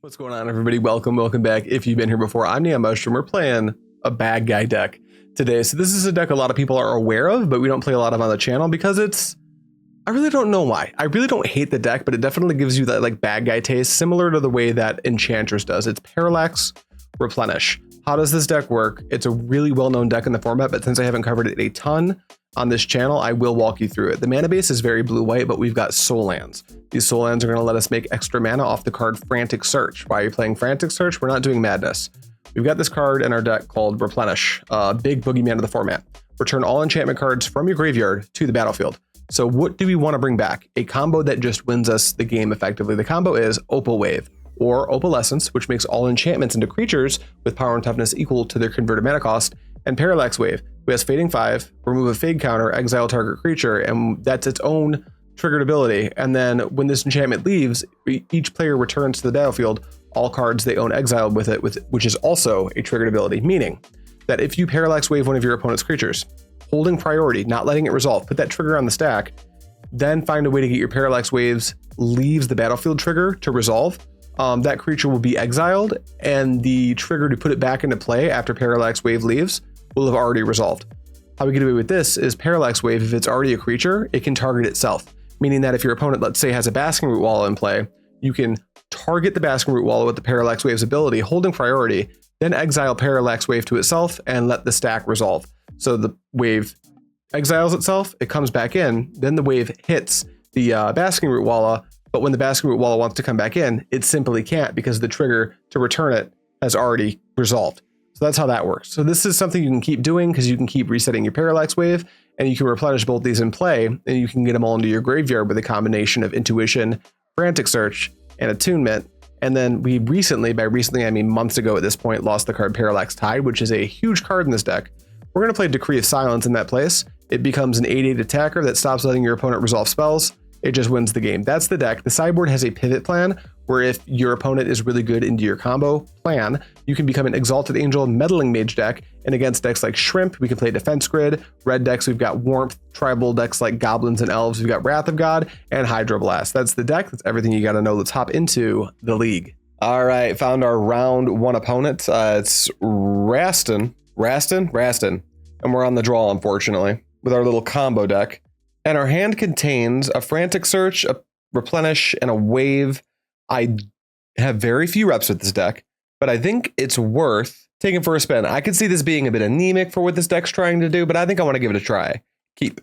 What's going on, everybody? Welcome back. If you've been here before, I'm NeonMushroom. We're playing a bad guy deck today. So this is a deck a lot of people are aware of, but we don't play a lot of on the channel because I really don't know why. I really don't hate the deck, but it definitely gives you that like bad guy taste, similar to the way that Enchantress does. It's Parallax Replenish. How does this deck work? It's a really well-known deck in the format, but since I haven't covered it a ton on this channel, I will walk you through it. The mana base is very blue-white, but we've got soul lands. These soul lands are going to let us make extra mana off the card Frantic Search. Why are you playing Frantic Search? We're not doing Madness. We've got this card in our deck called Replenish, big boogeyman of the format. Return all enchantment cards from your graveyard to the battlefield. So what do we want to bring back? A combo that just wins us the game effectively. The combo is Opal Wave or Opalescence, which makes all enchantments into creatures with power and toughness equal to their converted mana cost, and Parallax Wave, who has Fading 5, remove a Fade counter, exile target creature, and that's its own triggered ability. And then when this enchantment leaves, each player returns to the battlefield all cards they own exiled with it, which is also a triggered ability, meaning that if you Parallax Wave one of your opponent's creatures, holding priority, not letting it resolve, put that trigger on the stack, then find a way to get your Parallax Waves leaves the battlefield trigger to resolve, that creature will be exiled, and the trigger to put it back into play after Parallax Wave leaves will have already resolved. How we get away with this is Parallax Wave, if it's already a creature, it can target itself, meaning that if your opponent, let's say, has a Basking Root Wallow in play, you can target the Basking Root Wallow with the Parallax Wave's ability, holding priority, then exile Parallax Wave to itself and let the stack resolve. So the wave exiles itself, it comes back in, then the wave hits the Basking Root Wallow, but when the Basking Root Wallow wants to come back in, it simply can't because the trigger to return it has already resolved. So that's how that works. So this is something you can keep doing because you can keep resetting your Parallax Wave, and you can replenish both these in play, and you can get them all into your graveyard with a combination of Intuition, Frantic Search, and Attunement. And then we recently, by recently I mean months ago at this point, lost the card Parallax Tide, which is a huge card in this deck. We're going to play Decree of Silence in that place. It becomes an 8/8 attacker that stops letting your opponent resolve spells. It just wins the game. That's the deck. The sideboard has a pivot plan where if your opponent is really good into your combo plan, you can become an Exalted Angel Meddling Mage deck. And against decks like Shrimp, we can play Defense Grid. Red decks, we've got Warmth. Tribal decks like Goblins and Elves, we've got Wrath of God and Hydroblast. That's the deck. That's everything you got to know. Let's hop into the league. All right, found our round one opponent. It's Rastin. And we're on the draw, unfortunately, with our little combo deck. And our hand contains a Frantic Search, a Replenish, and a Wave. I have very few reps with this deck, but I think it's worth taking for a spin. I could see this being a bit anemic for what this deck's trying to do, but I think I want to give it a try. Keep.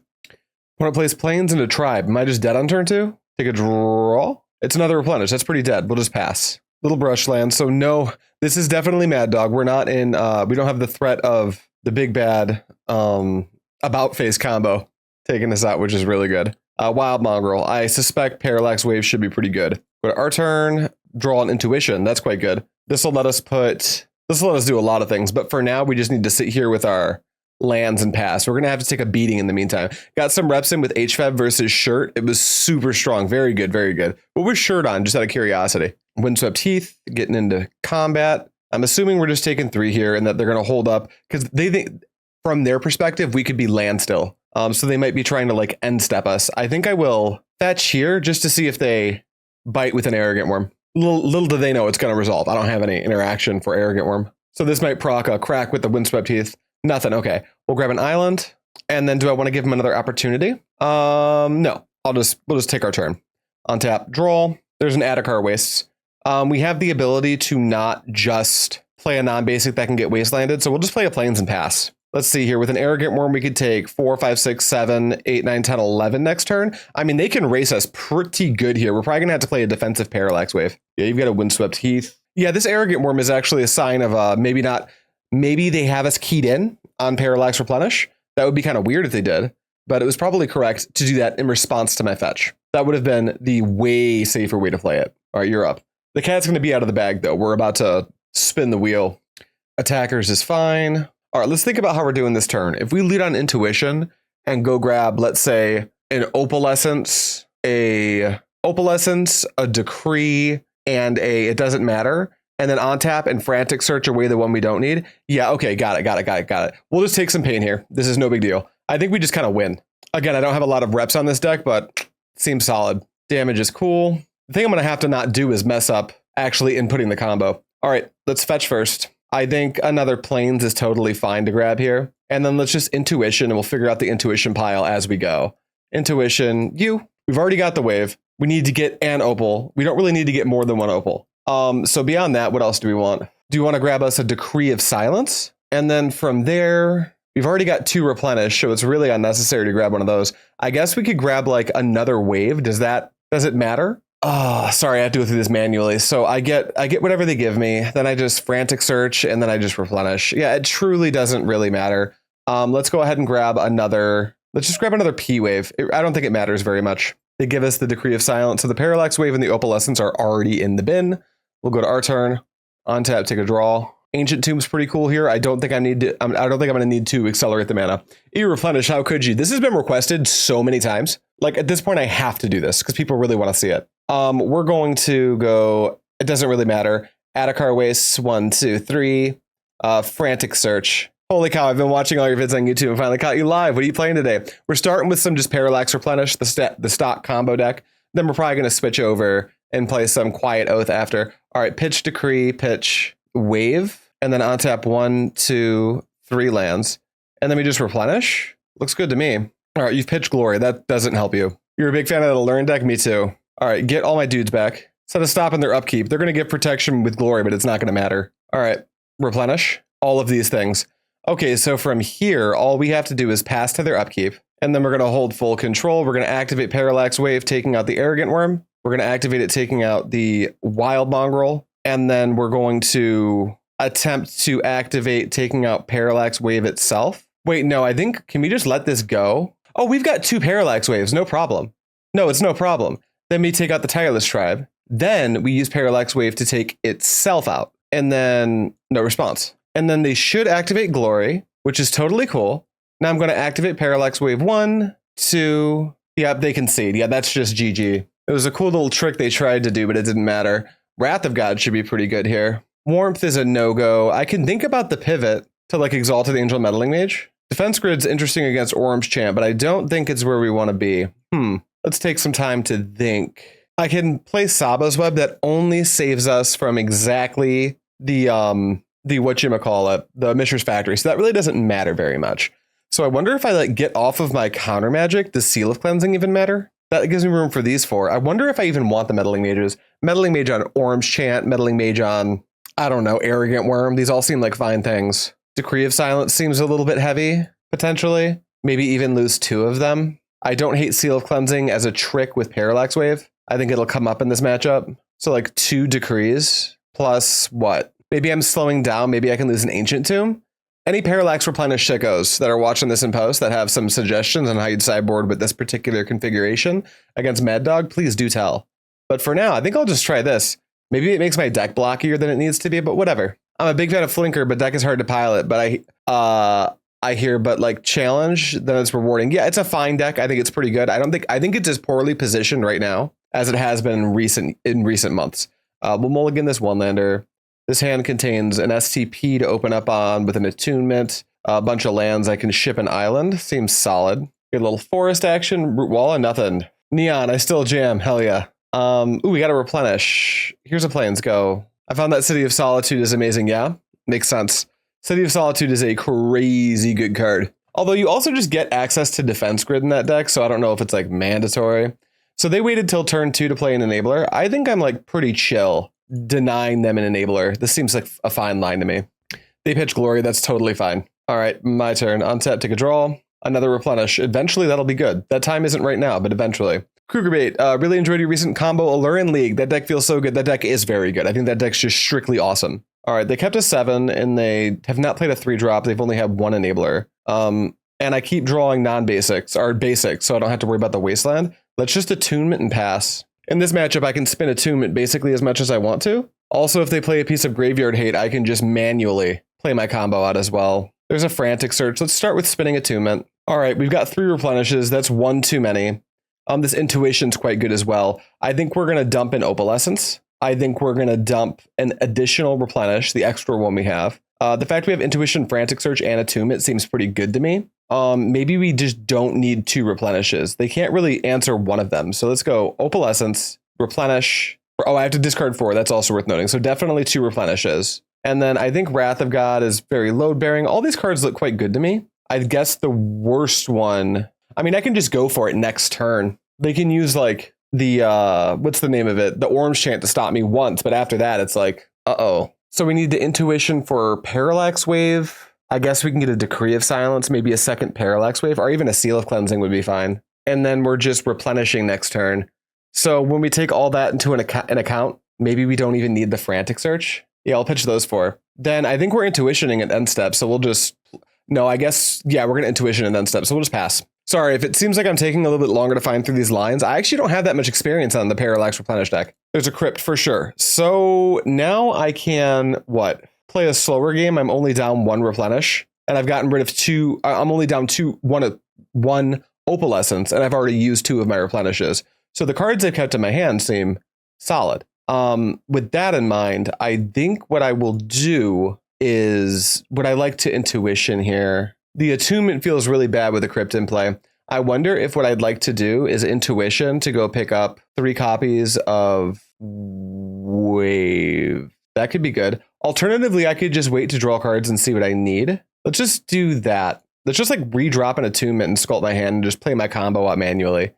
When it plays Plains into Tribe, am I just dead on turn 2? Take a draw? It's another Replenish. That's pretty dead. We'll just pass. Little brush land. So no, this is definitely Mad Dog. We're not in, we don't have the threat of the big bad about face combo taking us out, which is really good. Wild Mongrel. I suspect Parallax Wave should be pretty good. But our turn, draw an Intuition. That's quite good. This will let us do a lot of things. But for now, we just need to sit here with our lands and pass. We're going to have to take a beating in the meantime. Got some reps in with HFAB versus Shirt. It was super strong. Very good, very good. What was Shirt on? Just out of curiosity. Windswept Heath, getting into combat. I'm assuming we're just taking 3 here and that they're going to hold up because they think from their perspective, we could be land still. So they might be trying to like end step us. I think I will fetch here just to see if they bite with an Arrogant Worm. Little do they know it's going to resolve. I don't have any interaction for Arrogant Worm. So this might proc a crack with the Windswept Heath. Nothing. Okay. We'll grab an island. And then do I want to give him another opportunity? No. We'll just take our turn. Untap, draw. There's an Adarkar Wastes. We have the ability to not just play a non-basic that can get wastelanded. So we'll just play a Plains and pass. Let's see here. With an Arrogant Worm, we could take 4, 5, 6, 7, 8, 9, 10, 11 next turn. I mean, they can race us pretty good here. We're probably going to have to play a defensive Parallax Wave. Yeah, you've got a Windswept Heath. Yeah, this Arrogant Worm is actually a sign of maybe they have us keyed in on Parallax Replenish. That would be kind of weird if they did, but it was probably correct to do that in response to my fetch. That would have been the way safer way to play it. All right, you're up. The cat's going to be out of the bag, though. We're about to spin the wheel. Attackers is fine. All right, let's think about how we're doing this turn. If we lead on Intuition and go grab, let's say, an Opalescence, a Decree, and it doesn't matter, and then on tap and Frantic Search away the one we don't need. Yeah, okay, got it. We'll just take some pain here. This is no big deal. I think we just kind of win. Again, I don't have a lot of reps on this deck, but seems solid. Damage is cool. The thing I'm going to have to not do is mess up actually inputting the combo. All right, let's fetch first. I think another plains is totally fine to grab here. And then let's just intuition, and we'll figure out the intuition pile as we go. Intuition, we've already got the wave. We need to get an opal. We don't really need to get more than one opal. So beyond that, what else do we want? Do you want to grab us a Decree of Silence? And then from there, we've already got 2 Replenish, so it's really unnecessary to grab one of those. I guess we could grab like another wave. Does it matter? Oh, sorry, I have to go through this manually. So I get whatever they give me. Then I just Frantic Search, and then I just Replenish. Yeah, it truly doesn't really matter. Let's go ahead and grab another. Let's just grab another P wave. I don't think it matters very much. They give us the Decree of Silence. So the Parallax Wave and the Opalescence are already in the bin. We'll go to our turn. Untap, take a draw. Ancient Tomb's pretty cool here. I don't think I don't think I'm going to need to accelerate the mana. Replenish, how could you? This has been requested so many times. Like at this point, I have to do this because people really want to see it. We're going to go, it doesn't really matter. Adarkar Wastes, 1, 2, 3. Frantic Search. Holy cow, I've been watching all your vids on YouTube and finally caught you live. What are you playing today? We're starting with some just Parallax Replenish, the stock combo deck. Then we're probably going to switch over and play some Quiet Oath after. All right, pitch Decree, pitch Wave. And then untap 1, 2, 3 lands. And then we just Replenish. Looks good to me. All right, you've pitched Glory. That doesn't help you. You're a big fan of the Learn deck? Me too. All right, get all my dudes back. Instead of stopping their upkeep, they're going to get protection with Glory, but it's not going to matter. All right, Replenish. All of these things. Okay, so from here, all we have to do is pass to their upkeep. And then we're going to hold full control. We're going to activate Parallax Wave, taking out the Arrogant Worm. We're going to activate it, taking out the Wild Mongrel. And then we're going to attempt to activate taking out Parallax Wave itself. Wait, no, I think, can we just let this go? Oh, we've got 2 Parallax Waves, no problem. No, it's no problem. Then we take out the Tireless Tribe. Then we use Parallax Wave to take itself out. And then no response. And then they should activate Glory, which is totally cool. Now I'm going to activate Parallax Wave 1, 2. Yeah, they concede. Yeah, that's just GG. It was a cool little trick they tried to do, but it didn't matter. Wrath of God should be pretty good here. Warmth is a no-go. I can think about the pivot to like Exalted Angel Meddling Mage. Defense Grid's interesting against Orim's Chant, but I don't think it's where we want to be. Let's take some time to think. I can play Tsabo's Web. That only saves us from exactly the whatchamacallit, the Mishra's Factory. So that really doesn't matter very much. So I wonder if I like get off of my counter magic, does Seal of Cleansing even matter? That gives me room for these 4. I wonder if I even want the Meddling Mages. Meddling Mage on Orim's Chant, Meddling Mage on, I don't know, Arrogant Worm. These all seem like fine things. Decree of Silence seems a little bit heavy, potentially. Maybe even lose 2 of them. I don't hate Seal of Cleansing as a trick with Parallax Wave. I think it'll come up in this matchup. So like 2 Decrees plus what? Maybe I'm slowing down. Maybe I can lose an Ancient Tomb. Any Parallax Replenish sickos that are watching this in post that have some suggestions on how you'd sideboard with this particular configuration against Mad Dog, please do tell. But for now, I think I'll just try this. Maybe it makes my deck blockier than it needs to be, but whatever. I'm a big fan of Flinker, but deck is hard to pilot. But I hear, but like challenge, then it's rewarding. Yeah, it's a fine deck. I think it's pretty good. I think it's as poorly positioned right now as it has been in recent months. We'll mulligan this 1-lander. This hand contains an STP to open up on with an Attunement, a bunch of lands. I can ship an island. Seems solid. Get a little forest action, root wall, and nothing. Neon, I still jam. Hell yeah. We got to Replenish. Here's a Plains go. I found that City of Solitude is amazing. Yeah, makes sense. City of Solitude is a crazy good card. Although you also just get access to Defense Grid in that deck, so I don't know if it's like mandatory. So they waited till turn 2 to play an Enabler. I think I'm like pretty chill denying them an Enabler. This seems like a fine line to me. They pitch Glory. That's totally fine. All right, my turn. Untap, take a draw. Another Replenish. Eventually, that'll be good. That time isn't right now, but eventually. Krugerbait, really enjoyed your recent combo Allurin League. That deck feels so good. That deck is very good. I think that deck's just strictly awesome. All right, they kept a 7, and they have not played a 3-drop. They've only had 1 Enabler. And I keep drawing non-basics, or basics, so I don't have to worry about the Wasteland. Let's just Attunement and pass. In this matchup, I can spin Attunement basically as much as I want to. Also, if they play a piece of Graveyard Hate, I can just manually play my combo out as well. There's a Frantic Search. Let's start with spinning Attunement. All right, we've got 3 Replenishes. That's 1 too many. This Intuition's quite good as well. I think we're going to dump an Opalescence. I think we're going to dump an additional Replenish, the extra one we have. The fact we have Intuition, Frantic Search, and Attunement seems pretty good to me. Maybe we just don't need 2 Replenishes. They can't really answer one of them. So let's go Opalescence, Replenish, Oh, I have to discard 4. That's also worth noting. So definitely 2 replenishes. And then I think Wrath of God is very load bearing. All these cards look quite good to me. I guess the worst one, I mean, I can just go for it next turn. They can use like the, what's the name of it? The Orim Chant to stop me once. But after that, it's like, uh-oh. So we need the Intuition for Parallax Wave. I guess we can get a Decree of Silence, maybe a second Parallax Wave, or even a Seal of Cleansing would be fine. And then we're just replenishing next turn. So when we take all that into an account, maybe we don't even need the Frantic Search. Yeah, I'll pitch those 4. Then I think we're intuitioning at end step, so we'll just... No, I guess, yeah, we're going to intuition at end step, so we'll just pass. Sorry, if it seems like I'm taking a little bit longer to find through these lines, I actually don't have that much experience on the Parallax Replenish deck. There's a Crypt for sure. So now I can, what? Play a slower game. I'm only down 1 Replenish, and I've gotten rid of 2... I'm only down 1 Opalescence, and I've already used 2 of my Replenishes. So the cards I've kept in my hand seem solid. With that in mind, I think what I will do is, would I like to intuition here? The Attunement feels really bad with the Crypt in play. I wonder if what I'd like to do is intuition to go pick up 3 copies of Wave. That could be good. Alternatively, I could just wait to draw cards and see what I need. Let's just do that. Let's just like redrop an Attunement and sculpt my hand and just play my combo out manually.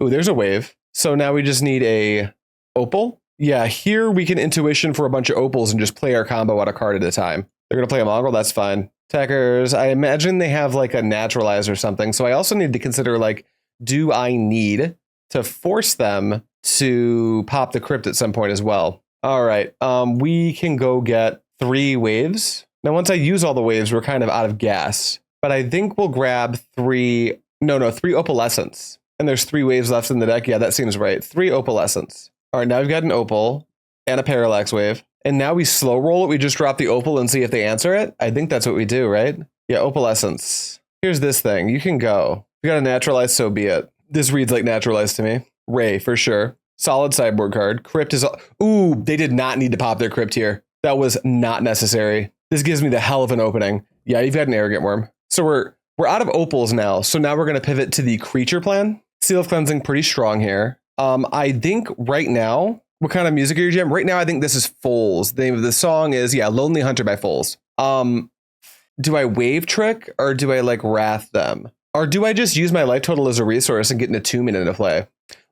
Ooh, there's a Wave. So now we just need a Opal. Yeah, here we can intuition for a bunch of Opals and just play our combo out a card at a time. They're going to play a Mongrel, that's fine. Attackers, I imagine they have like a Naturalize or something. So I also need to consider like, do I need to force them to pop the Crypt at some point as well? All right, we can go get 3 waves. Now, once I use all the waves, we're kind of out of gas. But I think we'll grab 3 Opalescence. And there's 3 waves left in the deck. Yeah, that seems right. 3 Opalescence. All right, now we've got an Opal and a Parallax Wave. And now we slow roll it. We just drop the Opal and see if they answer it. I think that's what we do, right? Yeah, Opalescence. Here's this thing. You can go. If you got a Naturalize, so be it. This reads like Naturalize to me. Ray, for sure. Solid sideboard card. Crypt is... Ooh, they did not need to pop their Crypt here. That was not necessary. This gives me the hell of an opening. Yeah, you've got an Arrogant Worm. So we're out of Opals now. So now we're going to pivot to the creature plan. Seal of Cleansing, pretty strong here. I think right now, what kind of music are you jam? Right now, I think this is Foals. The name of the song is, yeah, Lonely Hunter by Foals. Do I Wave Trick or do I like Wrath them? Or do I just use my life total as a resource and get an Attunement into play?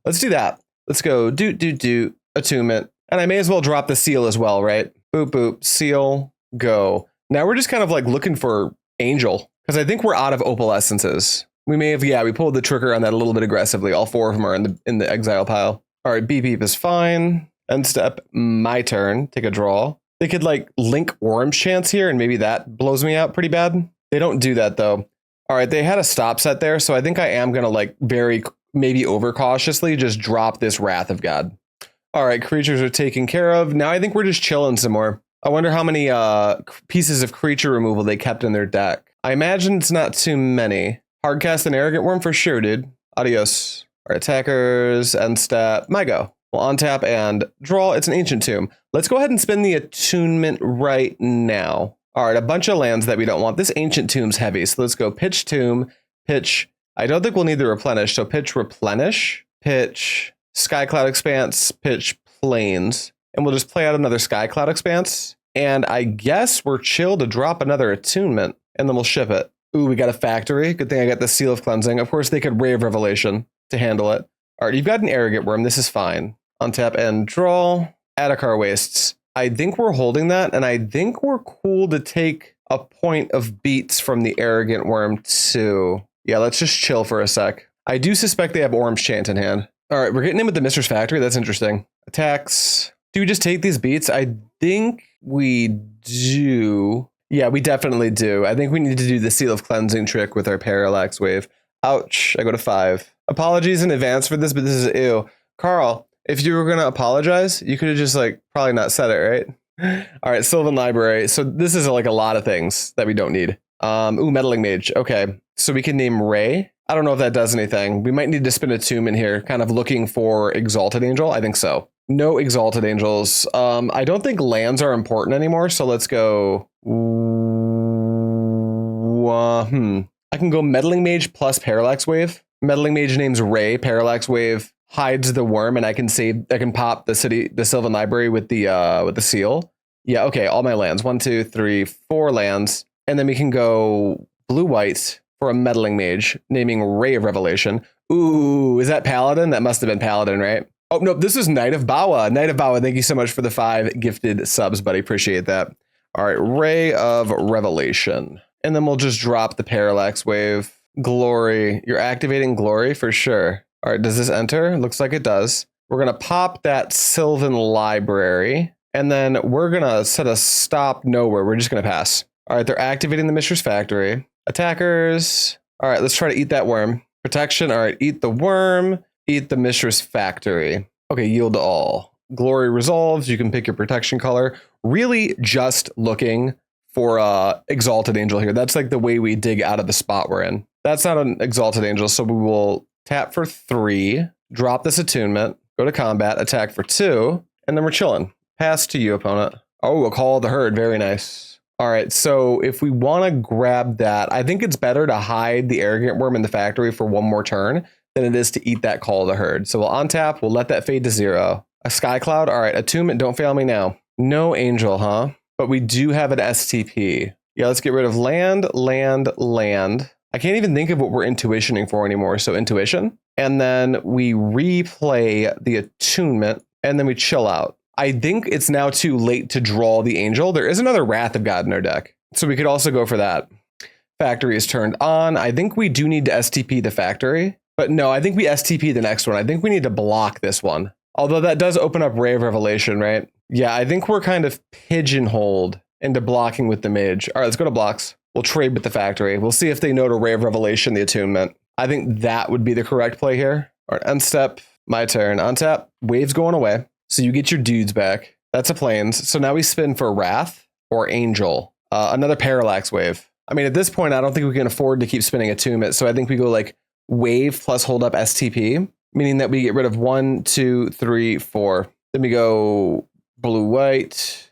Let's do that. Let's go do Attunement. And I may as well drop the Seal as well, right? Boop, boop, Seal, go. Now we're just kind of like looking for Angel because I think we're out of Opalescences. We may have, yeah, we pulled the trigger on that a little bit aggressively. All 4 of them are in the exile pile. All right, beep beep is fine. End step, my turn. Take a draw. They could like link Orim Chants here, and maybe that blows me out pretty bad. They don't do that though. All right, they had a stop set there, so I think I am gonna like very maybe overcautiously just drop this Wrath of God. All right, creatures are taken care of. Now I think we're just chilling some more. I wonder how many pieces of creature removal they kept in their deck. I imagine it's not too many. Hardcast an Arrogant Worm for sure, dude. Adios. All right, attackers, end step, my go. We'll untap and draw. It's an Ancient Tomb. Let's go ahead and spin the Attunement right now. All right, a bunch of lands that we don't want. This Ancient Tomb's heavy, so let's go pitch Tomb, pitch. I don't think we'll need the Replenish, so pitch Replenish, pitch Skycloud Expanse, pitch Plains, and we'll just play out another Skycloud Expanse. And I guess we're chill to drop another Attunement, and then we'll ship it. Ooh, we got a Factory. Good thing I got the Seal of Cleansing. Of course, they could Ray of Revelation to handle it. All right, you've got an Arrogant Worm. This is fine. Untap and draw. Adarkar Wastes. I think we're holding that, and I think we're cool to take a point of beats from the Arrogant Worm too. Yeah, let's just chill for a sec. I do suspect they have Orim's Chant in hand. All right, we're getting in with the Mistress Factory. That's interesting. Attacks. Do we just take these beats? I think we do. Yeah, we definitely do. I think we need to do the Seal of Cleansing trick with our Parallax Wave. Ouch, I go to 5. Apologies in advance for this, but this is ew. Carl, if you were going to apologize, you could have just like probably not said it, right? All right, Sylvan Library. So this is like a lot of things that we don't need. Ooh, Meddling Mage. Okay, so we can name Ray. I don't know if that does anything. We might need to spin a tomb in here, kind of looking for Exalted Angel. I think so. No Exalted Angels. I don't think lands are important anymore, so let's go... I can go Meddling Mage plus Parallax Wave. Meddling Mage names Ray, Parallax Wave hides the worm, and I can pop the Sylvan Library with the seal. Yeah, okay, all my lands. 1, 2, 3, 4 lands. And then we can go blue-white for a meddling mage, naming Ray of Revelation. Ooh, is that Paladin? That must have been Paladin, right? Oh, no, this is Knight of Bawa. Knight of Bawa, thank you so much for the 5 gifted subs, buddy. Appreciate that. All right, Ray of Revelation. And then we'll just drop the Parallax Wave. Glory. You're activating Glory for sure. All right, does this enter? Looks like it does. We're going to pop that Sylvan Library. And then we're going to set a stop nowhere. We're just going to pass. All right, they're activating the Mishra's Factory. Attackers. All right, let's try to eat that worm. Protection. All right, eat the worm. Eat the Mishra's Factory. Okay, yield to all. Glory resolves. You can pick your protection color. Really just looking for Exalted Angel here. That's like the way we dig out of the spot we're in. That's not an Exalted Angel, so we will tap for 3, drop this Attunement, go to combat, attack for 2, and then we're chilling. Pass to you, opponent. Oh, a Call of the Herd. Very nice. All right, so if we want to grab that, I think it's better to hide the Arrogant Worm in the factory for 1 more turn than it is to eat that Call of the Herd. So we'll untap, we'll let that fade to 0. A Skycloud. All right, Attunement, don't fail me now. No Angel, huh? But we do have an STP. Yeah, let's get rid of land. I can't even think of what we're intuitioning for anymore. So intuition. And then we replay the Attunement, and then we chill out. I think it's now too late to draw the Angel. There is another Wrath of God in our deck, so we could also go for that. Factory is turned on. I think we do need to STP the factory, but no, I think we STP the next one. I think we need to block this one. Although that does open up Ray of Revelation, right? Yeah, I think we're kind of pigeonholed into blocking with the mage. All right, let's go to blocks. We'll trade with the factory. We'll see if they know to Ray of Revelation the Attunement. I think that would be the correct play here. All right, end step, my turn. Untap, wave's going away. So you get your dudes back. That's a plains. So now we spin for Wrath or Angel. Another Parallax Wave. I mean, at this point, I don't think we can afford to keep spinning Attunement. So I think we go like Wave plus hold up STP, meaning that we get rid of 1, 2, 3, 4. Then we go blue, white,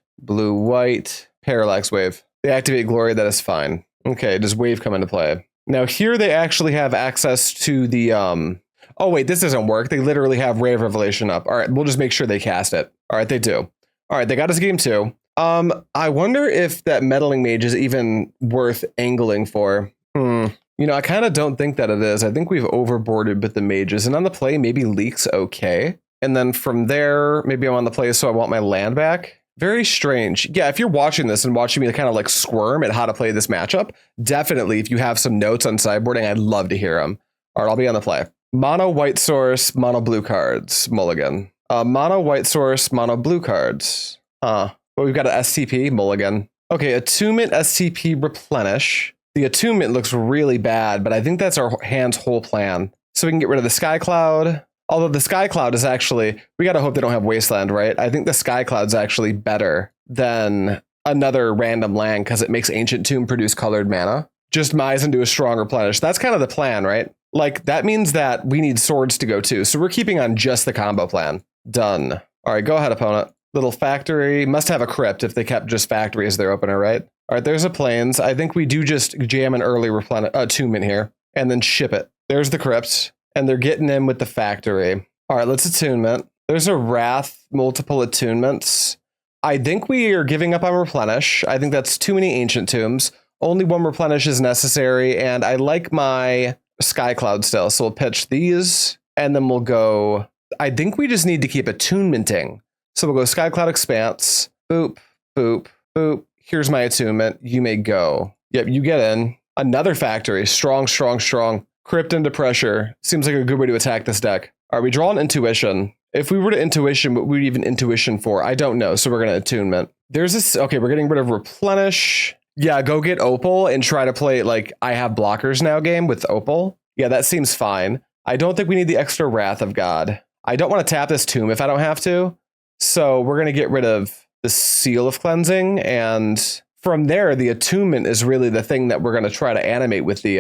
Parallax Wave. They activate Glory. That is fine. Okay, does Wave come into play? Now here they actually have access to the... Oh, wait, this doesn't work. They literally have Ray of Revelation up. All right, we'll just make sure they cast it. All right, they do. All right, they got us game 2. I wonder if that Meddling Mage is even worth angling for. You know, I kind of don't think that it is. I think we've overboarded with the mages. And on the play, maybe Leak's okay. And then from there, maybe I'm on the play, so I want my land back. Very strange. Yeah, if you're watching this and watching me kind of like squirm at how to play this matchup, definitely, if you have some notes on sideboarding, I'd love to hear them. All right, I'll be on the play. Mono white source, mono blue cards, mulligan. Mono white source, mono blue cards. But we've got an STP, mulligan. Okay, Attunement, STP, Replenish. The Attunement looks really bad, but I think that's our hand's whole plan. So we can get rid of the Skycloud. Although the Skycloud is actually, we gotta hope they don't have Wasteland, right? I think the Skycloud's actually better than another random land because it makes Ancient Tomb produce colored mana. Just Mize into a strong Replenish. That's kind of the plan, right? Like, that means that we need swords to go too. So we're keeping on just the combo plan. Done. All right, go ahead, opponent. Little factory. Must have a crypt if they kept just factory as their opener, right? All right, there's a plains. I think we do just jam an early Attunement here and then ship it. There's the crypt, and they're getting in with the factory. All right, let's Attunement. There's a Wrath, multiple Attunements. I think we are giving up on Replenish. I think that's too many Ancient Tombs. Only 1 Replenish is necessary, and I like my Skycloud still. So we'll pitch these, and then we'll go... I think we just need to keep Attunementing. So we'll go Skycloud Expanse. Boop, boop, boop. Here's my Attunement. You may go. Yep, you get in. Another factory. Strong, strong, strong. Crypt into pressure. Seems like a good way to attack this deck. All right, we draw an Intuition. If we were to Intuition, what would we even Intuition for? I don't know, so we're going to Attunement. There's this... Okay, we're getting rid of Replenish. Yeah, go get Opal and try to play, like, I have blockers now game with Opal. Yeah, that seems fine. I don't think we need the extra Wrath of God. I don't want to tap this tomb if I don't have to. So we're going to get rid of the Seal of Cleansing. And from there, the Attunement is really the thing that we're going to try to animate with the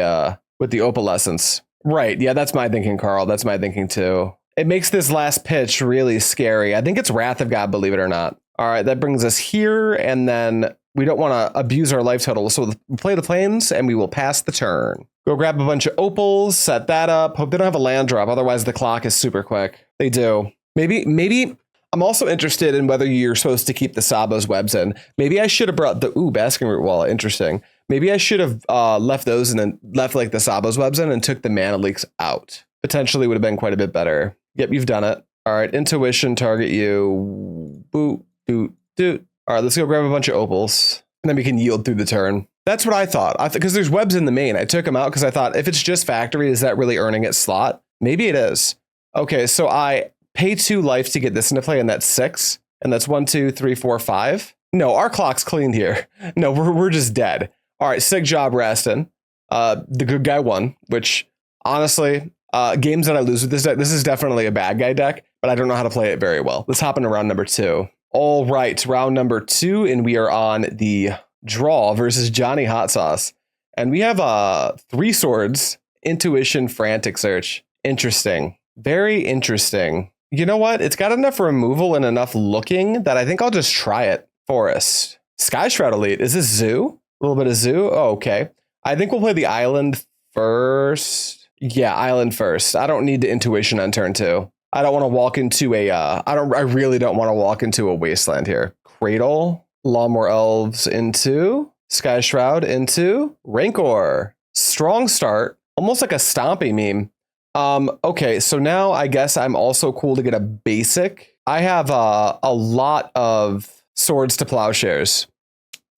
Opalescence. Right. Yeah, that's my thinking, Carl. That's my thinking, too. It makes this last pitch really scary. I think it's Wrath of God, believe it or not. All right, that brings us here. And then... we don't want to abuse our life total, so we'll play the plains and we will pass the turn. Go grab a bunch of opals, set that up. Hope they don't have a land drop, otherwise the clock is super quick. They do. Maybe I'm also interested in whether you're supposed to keep the Tsabo's webs in. Maybe I should have brought the basking root wallet. Interesting. Maybe I should have left those and then left like the Tsabo's webs in and took the mana leaks out. Potentially would have been quite a bit better. Yep, you've done it. All right, intuition, target you. Boot, doot, doot. All right, let's go grab a bunch of opals and then we can yield through the turn. That's what I thought. Because there's webs in the main. I took them out because I thought if it's just factory, is that really earning its slot? Maybe it is. Okay, so I pay 2 life to get this into play, and that's 6. And that's 1, 2, 3, 4, 5. No, our clock's cleaned here. No, we're just dead. All right, sick job, Rastin. The good guy won, which honestly, games that I lose with this deck, this is definitely a bad guy deck, but I don't know how to play it very well. Let's hop into round number 2. All right, round number 2, and we are on the draw versus Johnny Hot Sauce. And we have 3 swords, intuition, frantic search. Interesting. Very interesting. You know what? It's got enough removal and enough looking that I think I'll just try it. Forest. Sky Shroud Elite. Is this Zoo? A little bit of Zoo? Oh, okay. I think we'll play the island first. Yeah, island first. I don't need the intuition on turn 2. I don't want to walk into I really don't want to walk into a wasteland here. Cradle. Lawnmower Elves into. Sky Shroud into. Rancor. Strong start. Almost like a stomping meme. Okay, so now I guess I'm also cool to get a basic. I have a lot of swords to plowshares.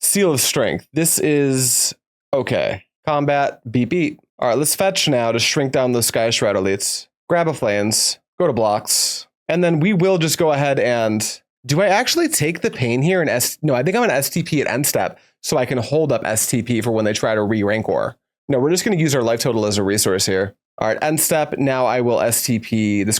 Seal of Strength. This is okay. Combat, beep beep. All right, let's fetch now to shrink down the Sky Shroud Elites. Grab a Plains, go to blocks, and then we will just go ahead and... Do I actually take the pain here? No, I think I'm an STP at end step, so I can hold up STP for when they try to re-Rancor. No, we're just going to use our life total as a resource here. All right, end step. Now I will STP the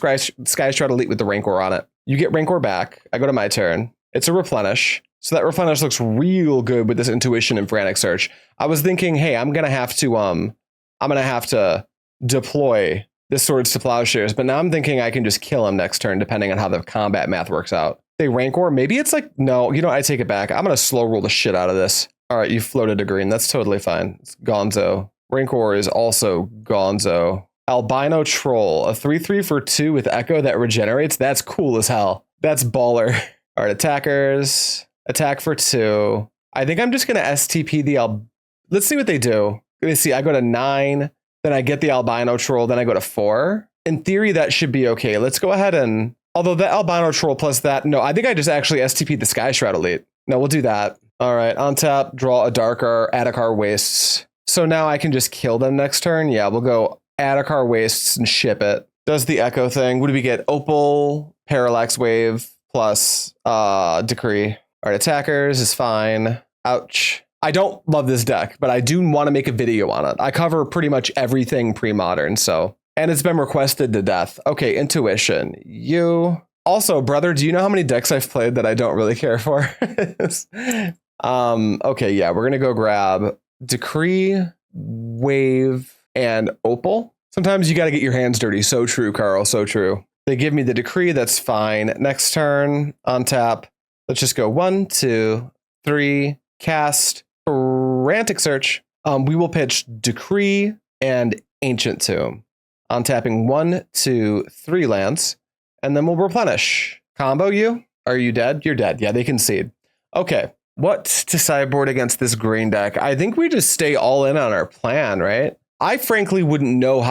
Sky Shroud Elite with the Rancor on it. You get Rancor back. I go to my turn. It's a Replenish. So that Replenish looks real good with this intuition and frantic search. I was thinking, hey, I'm gonna have to deploy this swords to plowshares, but now I'm thinking I can just kill him next turn depending on how the combat math works out. They Rancor. Maybe it's like no. You know, I take it back. I'm gonna slow roll the shit out of this. All right, you floated to green. That's totally fine. It's Gonzo. Rancor is also Gonzo. Albino Troll, a 3/3 for 2 with Echo that regenerates. That's cool as hell. That's baller. All right, attackers. Attack for 2. I think I'm just going to STP the Let's see what they do. Let me see. I go to 9. Then I get the Albino Troll. Then I go to 4. In theory, that should be okay. Let's go ahead and... Although the Albino Troll plus that... No, I think I just actually STP the Sky Shroud Elite. No, we'll do that. All right, on tap, draw Adarkar Wastes. So now I can just kill them next turn. Yeah, we'll go Adarkar Wastes and ship it. Does the Echo thing. What do we get? Opal, Parallax Wave, plus Decree. All right, attackers is fine. Ouch. I don't love this deck, but I do want to make a video on it. I cover pretty much everything pre-modern, so... And it's been requested to death. Okay, intuition. You... Also, brother, do you know how many decks I've played that I don't really care for? Okay, yeah, we're going to go grab... Decree, Wave, and Opal. Sometimes you got to get your hands dirty. So true, Carl. So true. They give me the Decree. That's fine. Next turn, on tap. Let's just go 1, 2, 3. Cast Frantic Search. We will pitch Decree and Ancient Tomb. On tapping 1, 2, 3 lands. And then we'll replenish. Combo you? Are you dead? You're dead. Yeah, they concede. Okay. What to sideboard against this green deck? I think we just stay all in on our plan, right? I frankly wouldn't know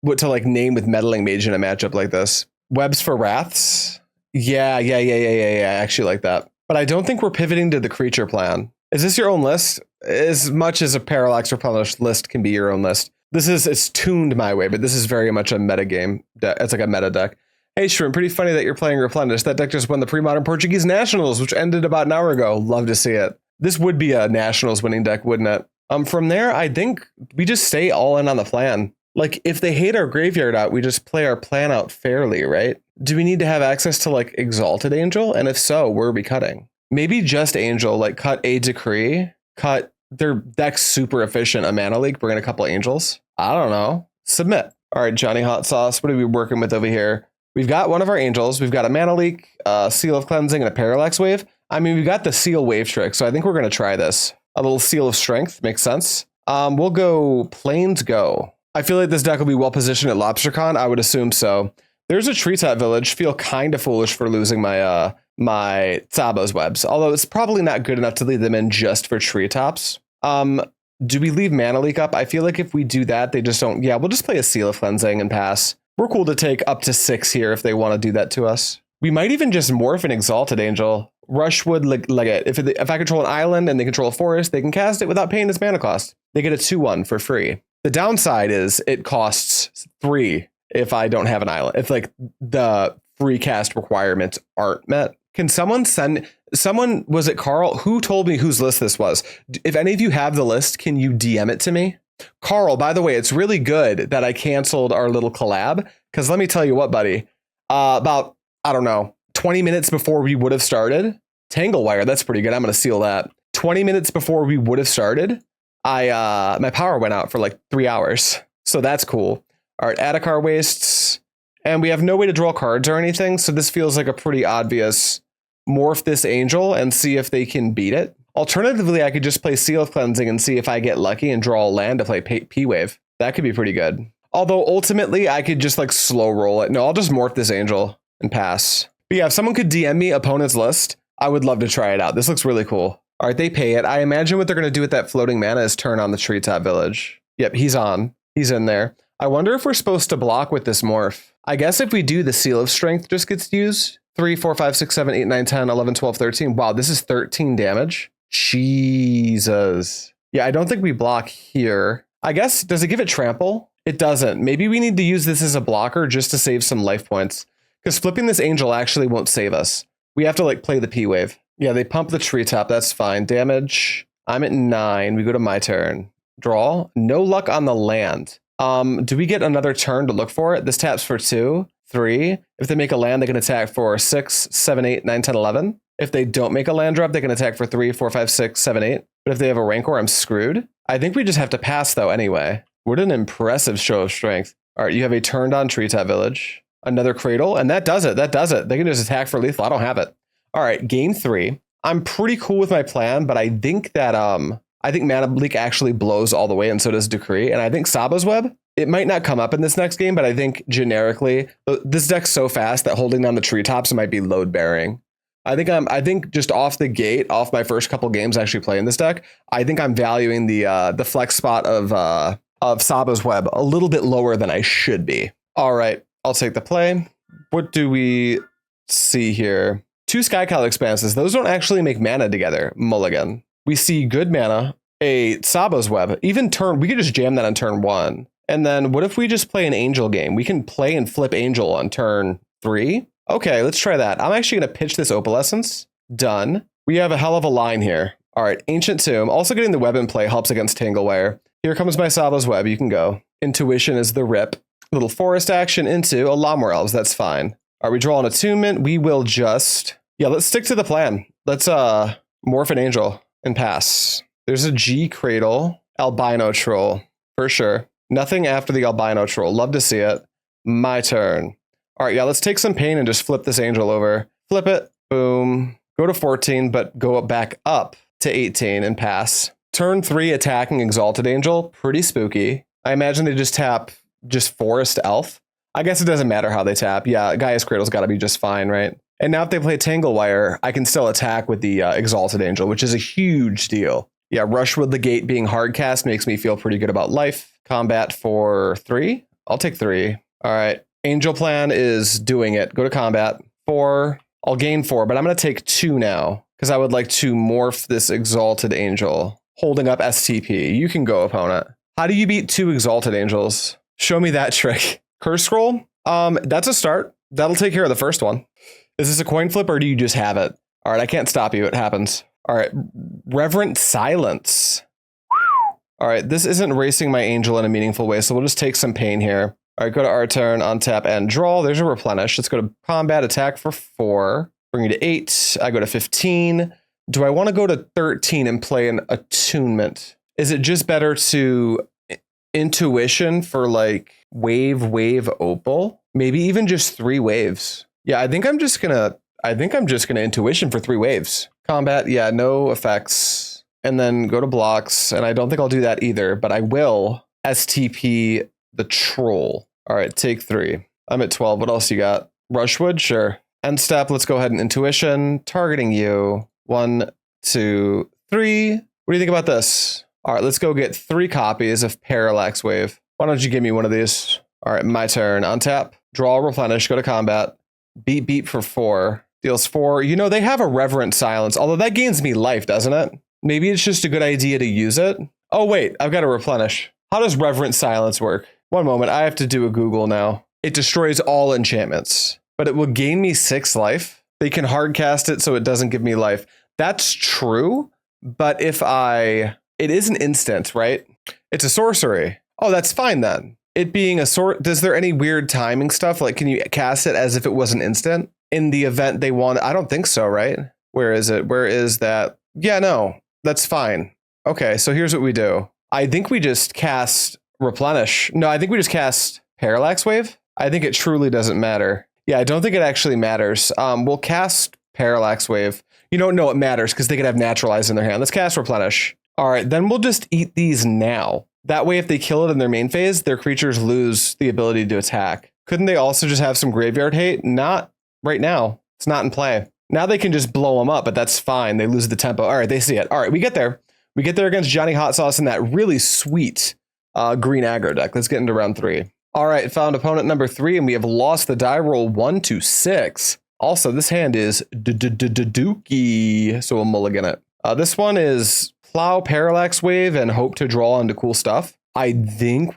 what to like name with Meddling Mage in a matchup like this. Webs for Wraths? Yeah. I actually like that. But I don't think we're pivoting to the creature plan. Is this your own list? As much as a Parallax Replenish list can be your own list. It's tuned my way, but this is very much a meta game. It's like a meta deck. Hey, Shrimp, pretty funny that you're playing Replenish. That deck just won the pre-modern Portuguese Nationals, which ended about an hour ago. Love to see it. This would be a Nationals winning deck, wouldn't it? From there, I think we just stay all in on the plan. Like, if they hate our graveyard out, we just play our plan out fairly, right? Do we need to have access to, like, Exalted Angel? And if so, where are we cutting? Maybe just Angel, like, cut a Decree, cut their deck's super efficient, a Mana Leak, bring in a couple Angels. I don't know. Submit. All right, Johnny Hot Sauce, what are we working with over here? We've got one of our Angels. We've got a Mana Leak, Seal of Cleansing, and a Parallax Wave. I mean, we've got the Seal Wave trick, so I think we're going to try this. A little Seal of Strength. Makes sense. We'll go Plains Go. I feel like this deck will be well positioned at Lobstercon. I would assume so. There's a treetop village. Feel kind of foolish for losing my my Tsabo's webs, although it's probably not good enough to leave them in just for treetops. Do we leave Mana Leak up? I feel like if we do that, they just don't. Yeah, we'll just play a Seal of Cleansing and pass. We're cool to take up to 6 here if they want to do that to us. We might even just morph an Exalted Angel. Rushwood Legate. If I control an island and they control a forest, they can cast it without paying its mana cost. They get a 2/1 for free. The downside is it costs 3 if I don't have an island. If like the free cast requirements aren't met. Can someone was it Carl? Who told me whose list this was? If any of you have the list, can you DM it to me? Carl, by the way, it's really good that I canceled our little collab. Because let me tell you what, buddy. About, I don't know, 20 minutes before we would have started. Tanglewire, that's pretty good. I'm going to seal that. 20 minutes before we would have started, my power went out for like 3 hours. So that's cool. All right, Adarkar Wastes. And we have no way to draw cards or anything. So this feels like a pretty obvious morph this angel and see if they can beat it. Alternatively, I could just play Seal of Cleansing and see if I get lucky and draw a land to play P-Wave. That could be pretty good. Although ultimately I could just like slow roll it. No, I'll just morph this angel and pass. But yeah, if someone could DM me opponent's list, I would love to try it out. This looks really cool. All right, they pay it. I imagine what they're going to do with that floating mana is turn on the treetop village. Yep, he's on. He's in there. I wonder if we're supposed to block with this morph. I guess if we do, the Seal of Strength just gets used. 3, 4, 5, 6, 7, 8, 9, 10, 11, 12, 13. Wow, this is 13 damage. Jesus. Yeah, I don't think we block here. I guess, does it give it trample? It doesn't. Maybe we need to use this as a blocker just to save some life points. Because flipping this angel actually won't save us. We have to like play the P-Wave. Yeah, they pump the treetop. That's fine. Damage. I'm at 9. We go to my turn. Draw. No luck on the land. Do we get another turn to look for it? This taps for 2, 3. If they make a land, they can attack for 6, 7, 8, 9, 10, 11. If they don't make a land drop, they can attack for 3, 4, 5, 6, 7, 8. But if they have a Rancor, I'm screwed. I think we just have to pass though anyway. What an impressive show of strength. All right, you have a turned on treetop village. Another cradle, and that does it. That does it. They can just attack for lethal. I don't have it. All right, game 3. I'm pretty cool with my plan, but I think that Mana Leak actually blows all the way, and so does Decree. And I think Tsabo's Web, it might not come up in this next game, but I think generically, this deck's so fast that holding down the treetops might be load bearing. I think just off the gate, off my first couple games actually playing this deck, I think I'm valuing the flex spot of Tsabo's Web a little bit lower than I should be. All right, I'll take the play. What do we see here? 2 Skycloud Expanses. Those don't actually make mana together. Mulligan. We see good mana, a Tsabo's Web. Even we could just jam that on turn 1. And then what if we just play an Angel game? We can play and flip Angel on turn 3. Okay, let's try that. I'm actually going to pitch this Opalescence. Done. We have a hell of a line here. All right, Ancient Tomb. Also getting the web in play helps against Tanglewire. Here comes my Tsabo's Web. You can go. Intuition is the rip. Little forest action into a lot more elves. That's fine. All right, we draw an Attunement. We will just... Yeah, let's stick to the plan. Let's morph an Angel and pass. There's a G Cradle. Albino Troll. For sure. Nothing after the Albino Troll. Love to see it. My turn. All right, yeah, let's take some pain and just flip this angel over. Flip it. Boom. Go to 14, but go back up to 18 and pass. Turn 3 attacking Exalted Angel. Pretty spooky. I imagine they just tap just Forest Elf. I guess it doesn't matter how they tap. Yeah, Gaia's Cradle's got to be just fine, right? And now if they play Tanglewire, I can still attack with the Exalted Angel, which is a huge deal. Yeah, Rushwood Legate being hard cast makes me feel pretty good about life. Combat for 3. I'll take 3. All right. Angel Plan is doing it. Go to combat. 4. I'll gain 4, but I'm going to take 2 now because I would like to morph this Exalted Angel. Holding up STP. You can go, opponent. How do you beat 2 Exalted Angels? Show me that trick. Curse Scroll? That's a start. That'll take care of the first one. Is this a coin flip or do you just have it? All right, I can't stop you. It happens. All right. Reverent Silence. All right, this isn't racing my angel in a meaningful way, so we'll just take some pain here. All right, go to our turn, untap and draw. There's a Replenish. Let's go to combat, attack for 4. Bring you to 8. I go to 15. Do I want to go to 13 and play an Attunement? Is it just better to Intuition for like wave, opal? Maybe even just 3 waves. Yeah, I think I'm just gonna Intuition for 3 waves. Combat, yeah, no effects. And then go to blocks, and I don't think I'll do that either, but I will STP the Troll. All right, take 3. I'm at 12. What else you got? Rushwood? Sure. End step. Let's go ahead and intuition. Targeting you. 1, 2, 3. What do you think about this? All right, let's go get 3 copies of Parallax Wave. Why don't you give me one of these? All right, my turn. Untap. Draw, replenish, go to combat. Beat, beat for 4. Deals 4. You know, they have a Reverent Silence, although that gains me life, doesn't it? Maybe it's just a good idea to use it. Oh, wait, I've got to replenish. How does Reverent Silence work? One moment, I have to do a Google now. It destroys all enchantments, but it will gain me 6 life. They can hard cast it so it doesn't give me life. That's true, but if it is an instant, right? It's a sorcery. Oh, that's fine then. It being a does there any weird timing stuff? Like, can you cast it as if it was an instant in the event they want? I don't think so, right? Where is it? Where is that? Yeah, no, that's fine. Okay, so here's what we do. I think we just cast Replenish. No, I think we just cast Parallax Wave. I think it truly doesn't matter. Yeah, I don't think it actually matters. We'll cast Parallax Wave. You don't know it matters because they could have Naturalize in their hand. Let's cast Replenish. All right, then we'll just eat these now. That way, if they kill it in their main phase, their creatures lose the ability to attack. Couldn't they also just have some graveyard hate? Not right now. It's not in play. Now they can just blow them up, but that's fine. They lose the tempo. All right, they see it. All right, we get there. We get there against Johnny Hot Sauce in that really sweet green aggro deck. Let's get into round 3. All right, found opponent number 3, and we have lost the die roll 1 to 6. Also, this hand is dookie, so we'll mulligan it. This one is Plow Parallax Wave and hope to draw into cool stuff. I think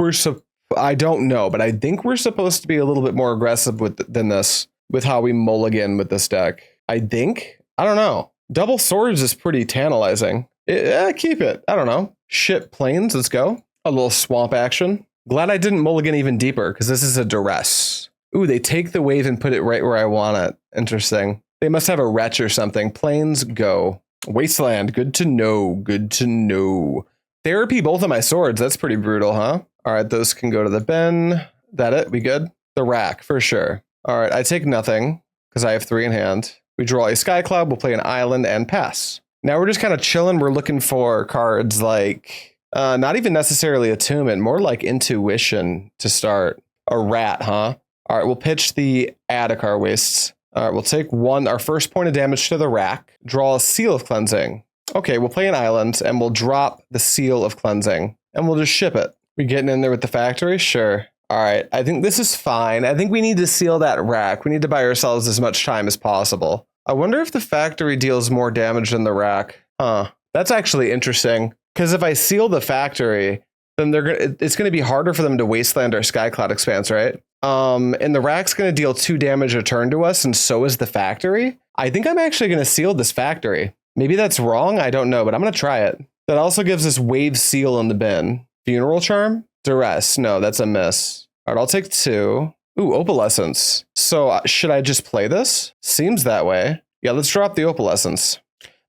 I don't know, but I think we're supposed to be a little bit more aggressive than this with how we mulligan with this deck. I think. I don't know. Double Swords is pretty tantalizing. Keep it. I don't know. Ship Plains. Let's go. A little swamp action. Glad I didn't mulligan even deeper because this is a duress. Ooh, they take the wave and put it right where I want it. Interesting. They must have a Wretch or something. Plains, go. Wasteland. Good to know. Good to know. Therapy both of my swords. That's pretty brutal, huh? All right, those can go to the bin. That it? We good? The rack, for sure. All right, I take nothing because I have 3 in hand. We draw a Skycloud. We'll play an island and pass. Now we're just kind of chilling. We're looking for cards like, not even necessarily Attunement, more like Intuition to start. A rat, huh? All right, we'll pitch the Adarkar Wastes. All right, we'll take our first point of damage to the rack. Draw a Seal of Cleansing. Okay, we'll play an island, and we'll drop the Seal of Cleansing, and we'll just ship it. We getting in there with the factory? Sure. All right, I think this is fine. I think we need to seal that rack. We need to buy ourselves as much time as possible. I wonder if the factory deals more damage than the rack. Huh. That's actually interesting. Because if I seal the factory, then it's going to be harder for them to wasteland our Skycloud Expanse, right? And the rack's going to deal 2 damage a turn to us, and so is the factory. I think I'm actually going to seal this factory. Maybe that's wrong. I don't know, but I'm going to try it. That also gives us Wave Seal in the bin. Funeral Charm? Duress. No, that's a miss. All right, I'll take 2. Ooh, Opalescence. So should I just play this? Seems that way. Yeah, let's drop the Opalescence.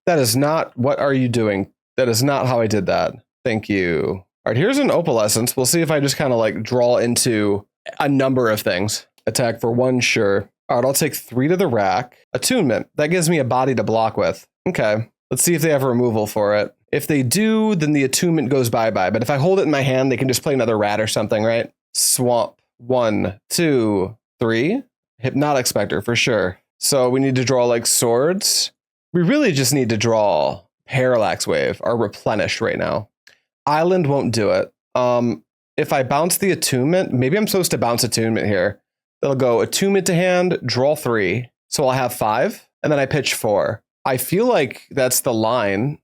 That is not, what are you doing? That is not how I did that. Thank you. All right, here's an Opalescence. We'll see if I just kind of like draw into a number of things. Attack for 1, sure. All right, I'll take 3 to the rack. Attunement. That gives me a body to block with. Okay, let's see if they have a removal for it. If they do, then the Attunement goes bye-bye. But if I hold it in my hand, they can just play another rat or something, right? Swamp. 1, 2, 3. Hypnotic Spectre for sure. So we need to draw like swords. We really just need to draw Parallax Wave or Replenish right now. Island won't do it. If I bounce the Attunement, maybe I'm supposed to bounce Attunement here. They'll go Attunement to hand, draw 3. So I'll have 5, and then I pitch 4. I feel like that's the line.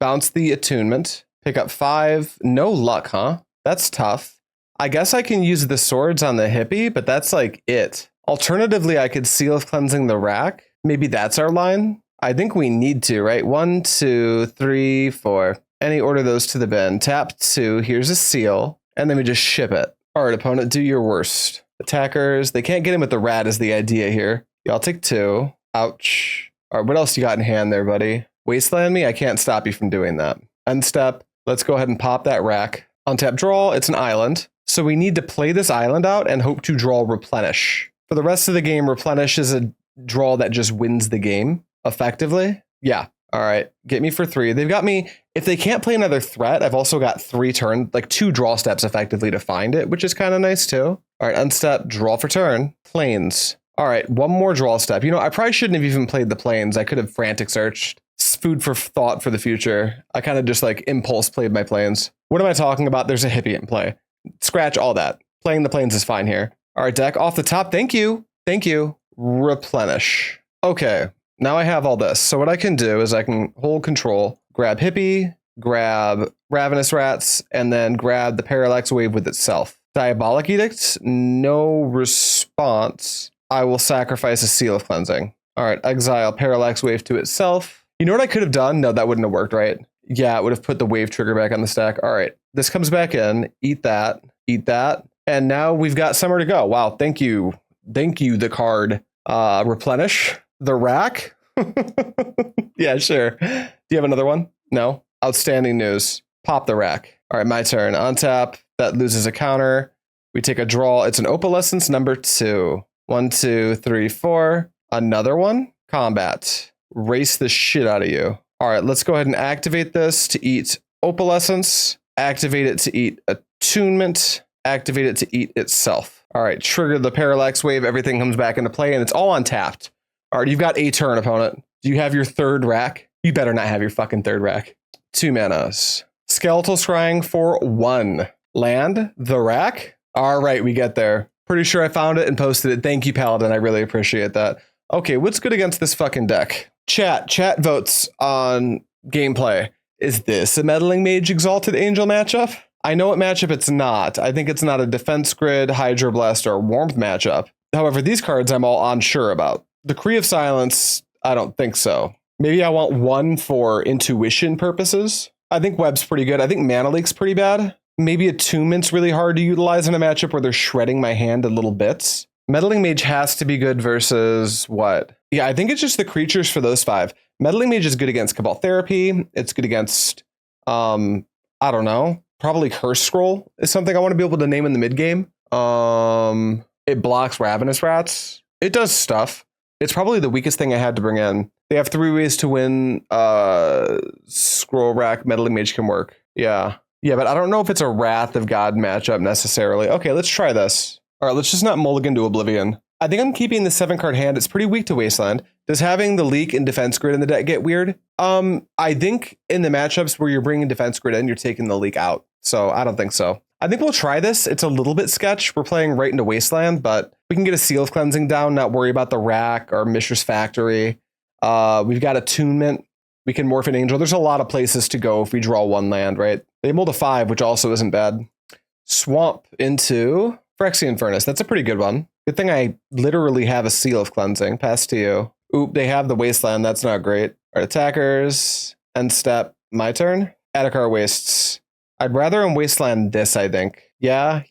Bounce the Attunement, pick up 5. No luck, huh? That's tough. I guess I can use the swords on the hippie, but that's like it. Alternatively, I could Seal of Cleansing the rack. Maybe that's our line. I think we need to, right? 1, 2, 3, 4. Any order those to the bin. Tap 2. Here's a seal. And then we just ship it. All right, opponent, do your worst. Attackers. They can't get in with the rat is the idea here. Yeah, I'll take 2. Ouch. All right, what else you got in hand there, buddy? Wasteland me? I can't stop you from doing that. End step. Let's go ahead and pop that rack. Untap draw. It's an island. So we need to play this island out and hope to draw Replenish. For the rest of the game, Replenish is a draw that just wins the game, effectively. Yeah. All right, get me for 3. They've got me. If they can't play another threat, I've also got 3 turn, like 2 draw steps effectively to find it, which is kind of nice too. All right, unstep, draw for turn, planes. All right, 1 more draw step. You know, I probably shouldn't have even played the planes. I could have frantic searched. Food for thought for the future. I kind of just like impulse played my planes. What am I talking about? There's a hippie in play. Scratch all that. Playing the planes is fine here. All right, deck off the top. Thank you. Thank you. Replenish. Okay, now I have all this. So what I can do is I can hold control, grab hippie, grab ravenous rats, and then grab the parallax wave with itself. Diabolic edict, no response. I will sacrifice a seal of cleansing. All right, exile parallax wave to itself. You know what I could have done? No, that wouldn't have worked, right? Yeah, it would have put the wave trigger back on the stack. All right, this comes back in. Eat that. And now we've got somewhere to go. Wow, thank you. Thank you, the card. Replenish. The rack. Yeah, sure. Do you have another one? No? Outstanding news. Pop the rack. All right, my turn. Untap. That loses a counter. We take a draw. It's an Opalescence number 2. 1, 2, 3, 4. Another one. Combat. Race the shit out of you. All right, let's go ahead and activate this to eat Opalescence. Activate it to eat Attunement. Activate it to eat itself. All right, trigger the Parallax Wave. Everything comes back into play, and it's all untapped. All right, you've got a turn, opponent. Do you have your 3rd rack? You better not have your fucking 3rd rack. 2 manas. Skeletal Scrying for 1. Land the rack. All right, we get there. Pretty sure I found it and posted it. Thank you, Paladin. I really appreciate that. Okay, what's good against this fucking deck? Chat votes on gameplay. Is this a Meddling Mage Exalted Angel matchup? I know what matchup it's not. I think it's not a Defense Grid, Hydroblast, or Warmth matchup. However, these cards I'm all unsure about. Decree of Silence, I don't think so. Maybe I want 1 for intuition purposes. I think Web's pretty good. I think Mana Leak's pretty bad. Maybe Attunement's really hard to utilize in a matchup where they're shredding my hand in little bits. Meddling Mage has to be good versus what? Yeah, I think it's just the creatures for those 5. Meddling Mage is good against Cabal Therapy. It's good against, I don't know, probably Curse Scroll is something I want to be able to name in the mid game. It blocks Ravenous Rats. It does stuff. It's probably the weakest thing I had to bring in. They have 3 ways to win. Scroll Rack, Meddling Mage can work. Yeah, but I don't know if it's a Wrath of God matchup necessarily. Okay, let's try this. All right, let's just not mulligan to Oblivion. I think I'm keeping the 7-card hand. It's pretty weak to Wasteland. Does having the Leak and Defense Grid in the deck get weird? I think in the matchups where you're bringing Defense Grid in, you're taking the Leak out. So I don't think so. I think we'll try this. It's a little bit sketch. We're playing right into Wasteland, but we can get a Seal of Cleansing down, not worry about the Rack or Mishra's Factory. We've got Attunement. We can morph an Angel. There's a lot of places to go if we draw 1 land, right? They mold a 5, which also isn't bad. Swamp into Phyrexian Furnace. That's a pretty good one. Good thing I literally have a Seal of Cleansing. Pass to you. Oop, they have the Wasteland. That's not great. All right, attackers. End step. My turn. Adarkar Wastes. I'd rather in Wasteland this, I think. Yeah.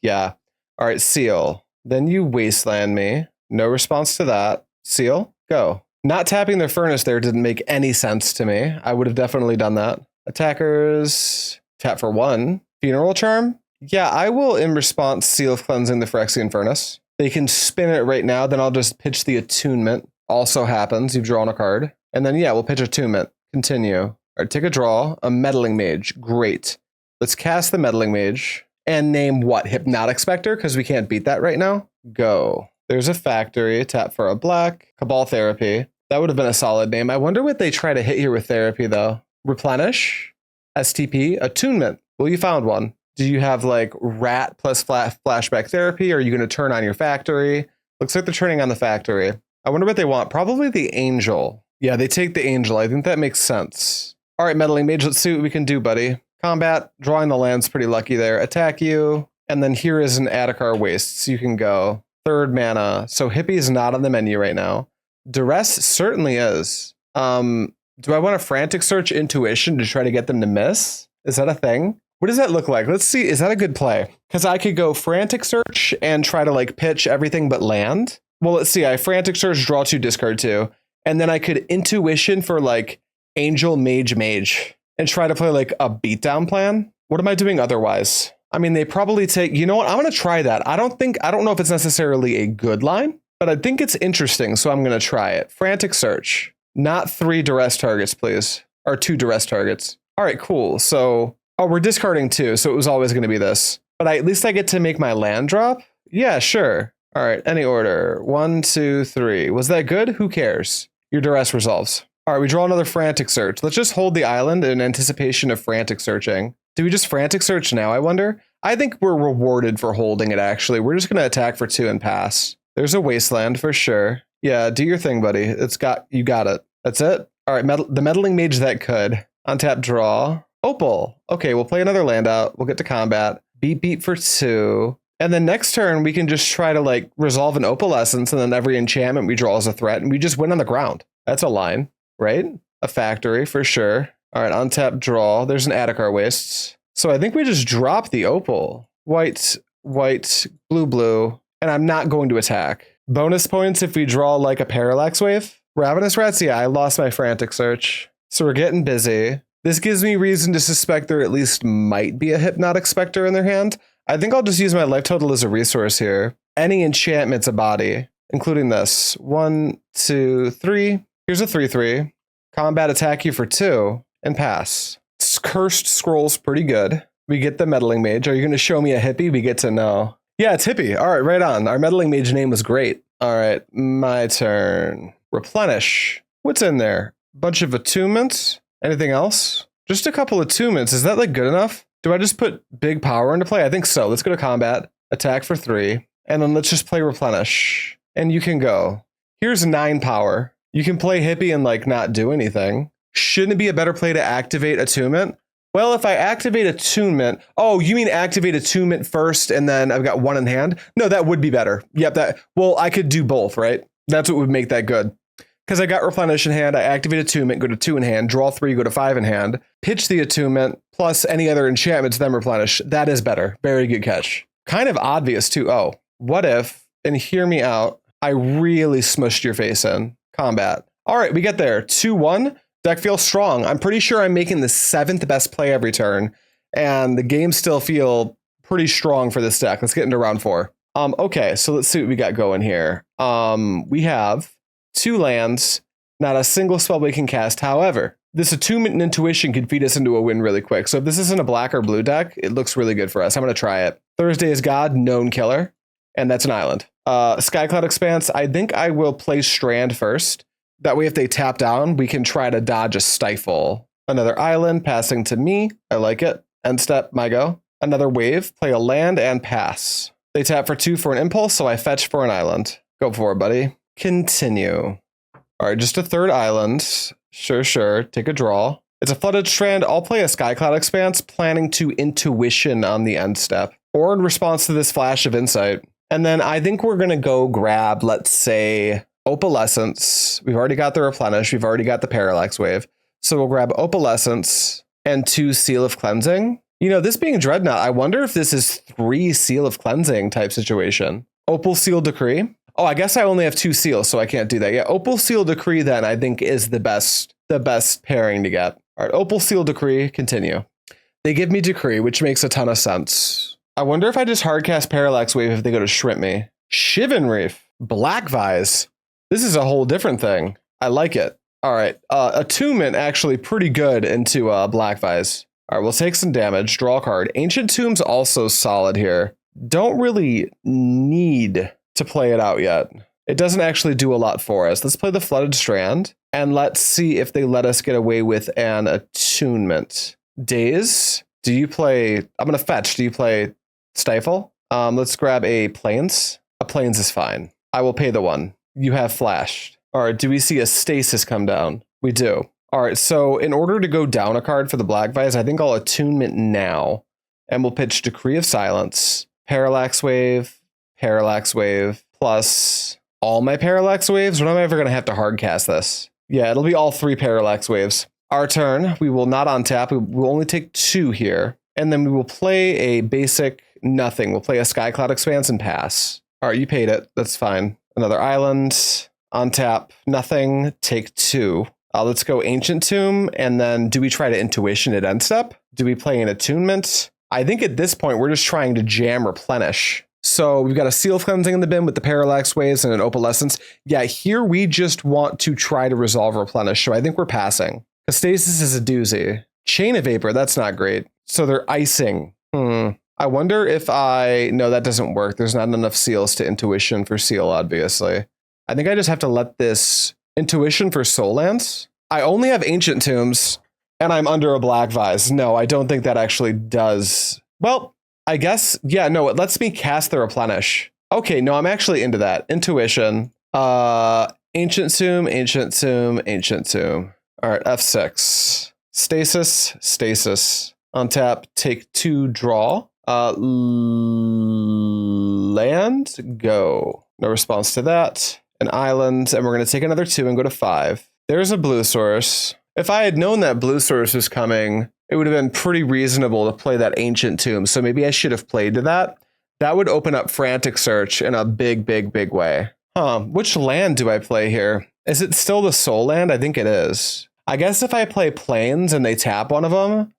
All right, Seal. Then you Wasteland me. No response to that. Seal. Go. Not tapping their Furnace there didn't make any sense to me. I would have definitely done that. Attackers. Tap for 1. Funeral Charm. Yeah, I will, in response, Seal of Cleansing the Phyrexian Furnace. They can spin it right now, then I'll just pitch the Attunement. Also happens, you've drawn a card. And then, yeah, we'll pitch Attunement. Continue. All right, take a draw. A Meddling Mage. Great. Let's cast the Meddling Mage. And name what? Hypnotic Spectre, because we can't beat that right now. Go. There's a Factory. Tap for a black. Cabal Therapy. That would have been a solid name. I wonder what they try to hit here with Therapy, though. Replenish. STP. Attunement. Well, you found one. Do you have like Rat plus Flashback Therapy? Or are you going to turn on your Factory? Looks like they're turning on the Factory. I wonder what they want. Probably the Angel. Yeah, they take the Angel. I think that makes sense. All right, Meddling Mage, let's see what we can do, buddy. Combat, drawing the land's pretty lucky there. Attack you. And then here is an Adarkar Wastes. You can go. 3rd mana. So Hippie is not on the menu right now. Duress certainly is. Do I want a Frantic Search Intuition to try to get them to miss? Is that a thing? What does that look like? Let's see. Is that a good play? Because I could go Frantic Search and try to like pitch everything but land. Well, let's see. I Frantic Search, draw 2, discard 2. And then I could Intuition for like Angel, Mage, and try to play like a beatdown plan. What am I doing otherwise? I mean, they probably take, you know what? I'm going to try that. I don't know if it's necessarily a good line, but I think it's interesting. So I'm going to try it. Frantic Search, not 3 duress targets, please. Or 2 duress targets. All right, cool. So, oh, we're discarding 2, so it was always going to be this. But at least I get to make my land drop? Yeah, sure. All right, any order. 1, 2, 3. Was that good? Who cares? Your duress resolves. All right, we draw another Frantic Search. Let's just hold the island in anticipation of Frantic Searching. Do we just Frantic Search now, I wonder? I think we're rewarded for holding it, actually. We're just going to attack for 2 and pass. There's a Wasteland for sure. Yeah, do your thing, buddy. You got it. That's it? All right, the Meddling Mage that could. Untap, draw. Opal. Okay, we'll play another land out. We'll get to combat. Beat for 2. And then next turn, we can just try to like resolve an Opalescence, and then every enchantment we draw is a threat, and we just win on the ground. That's a line, right? A factory for sure. All right, untap, draw. There's an Adarkar Wastes. So I think we just drop the Opal. White, blue, and I'm not going to attack. Bonus points if we draw like a Parallax Wave. Ravenous Rats, yeah, I lost my Frantic Search. So we're getting busy. This gives me reason to suspect there at least might be a Hypnotic Spectre in their hand. I think I'll just use my life total as a resource here. Any enchantment's a body, including this. 1, 2, 3. Here's a 3/3. Combat attack you for 2 and pass. Cursed Scroll's pretty good. We get the Meddling Mage. Are you going to show me a hippie? We get to know. Yeah, it's hippie. All right, right on. Our Meddling Mage name was great. All right, my turn. Replenish. What's in there? Bunch of attunements. Anything else? Just a couple attunements. Is that like good enough? Do I just put big power into play? I think so. Let's go to combat. Attack for 3. And then let's just play Replenish. And you can go. Here's 9 power. You can play hippie and like not do anything. Shouldn't it be a better play to activate Attunement? Well, if I activate Attunement, oh, you mean activate Attunement first and then I've got 1 in hand? No, that would be better. Yep, well, I could do both, right? That's what would make that good. Because I got Replenish in hand, I activate Attunement, go to 2 in hand, draw 3, go to 5 in hand, pitch the Attunement, plus any other enchantments, then Replenish. That is better. Very good catch. Kind of obvious too. Oh, what if, and hear me out, I really smushed your face in. Combat. All right, we get there. 2-1. Deck feels strong. I'm pretty sure I'm making the 7th best play every turn, and the games still feel pretty strong for this deck. Let's get into round 4. Okay, so let's see what we got going here. We have 2 lands, not a single spell we can cast. However, this Attunement and Intuition can feed us into a win really quick. So if this isn't a black or blue deck, it looks really good for us. I'm going to try it. Thursday is God, known killer, and that's an island. Skycloud Expanse, I think I will play Strand first. That way, if they tap down, we can try to dodge a Stifle. Another island, passing to me. I like it. End step, my go. Another wave, play a land and pass. They tap for 2 for an impulse, so I fetch for an island. Go for it, buddy. Continue. All right, just a 3rd island. Sure. Take a draw. It's a Flooded Strand. I'll play a Skycloud Expanse, planning to Intuition on the end step, or in response to this flash of insight. And then I think we're going to go grab, let's say, Opalescence. We've already got the Replenish. We've already got the Parallax Wave. So we'll grab Opalescence and 2 Seal of Cleansing. You know, this being Dreadnought, I wonder if this is 3 Seal of Cleansing type situation. Opal Seal Decree. Oh, I guess I only have 2 seals, so I can't do that. Yeah, Opal Seal Decree then I think is the best pairing to get. All right, Opal Seal Decree, continue. They give me Decree, which makes a ton of sense. I wonder if I just hardcast Parallax Wave if they go to Shrimp me. Shivan Reef. Black Vise. This is a whole different thing. I like it. All right. Attunement actually pretty good into Black Vise. All right, we'll take some damage. Draw a card. Ancient Tomb's also solid here. Don't really need to play it out yet. It doesn't actually do a lot for us. Let's play the Flooded Strand, and let's see if they let us get away with an Attunement. Daze. Do you play... I'm going to fetch. Do you play Stifle? Let's grab a Plains. A Plains is fine. I will pay the 1. You have flashed. All right, do we see a Stasis come down? We do. All right, so in order to go down a card for the Black Vise, I think I'll Attunement now. And we'll pitch Decree of Silence, Parallax Wave, plus all my Parallax Waves. When am I ever going to have to hardcast this? Yeah, it'll be all 3 Parallax Waves. Our turn, we will not untap. We will only take 2 here. And then we will play a basic nothing. We'll play a Skycloud Expanse and pass. All right, you paid it. That's fine. Another island, untap, nothing, take 2. Let's go Ancient Tomb, and then do we try to Intuition at end step? Do we play an Attunement? I think at this point, we're just trying to jam Replenish. So we've got a Seal of Cleansing in the bin with the Parallax Waves and an Opalescence. Yeah, here we just want to try to resolve Replenish, so I think we're passing. Stasis is a doozy. Chain of Vapor, that's not great. So they're icing. I wonder if no, that doesn't work. There's not enough seals to Intuition for seal, obviously. I think I just have to let this Intuition for Soul Lands. I only have Ancient Tombs, and I'm under a Black Vise. No, I don't think that actually does. Well, I guess, yeah, no, it lets me cast the Replenish. Okay, no, I'm actually into that. Intuition. Ancient Tomb, Ancient Tomb, Ancient Tomb. All right, F6. Stasis, Stasis. Untap, take 2, draw. Land, go. No response to that. An island, and we're going to take another 2 and go to 5. There's a blue source. If I had known that blue source was coming, it would have been pretty reasonable to play that Ancient Tomb. So maybe I should have played to that. That would open up Frantic Search in a big, big, big way. Which land do I play here? Is it still the Soul Land? I think it is. I guess if I play Plains and they tap one of them.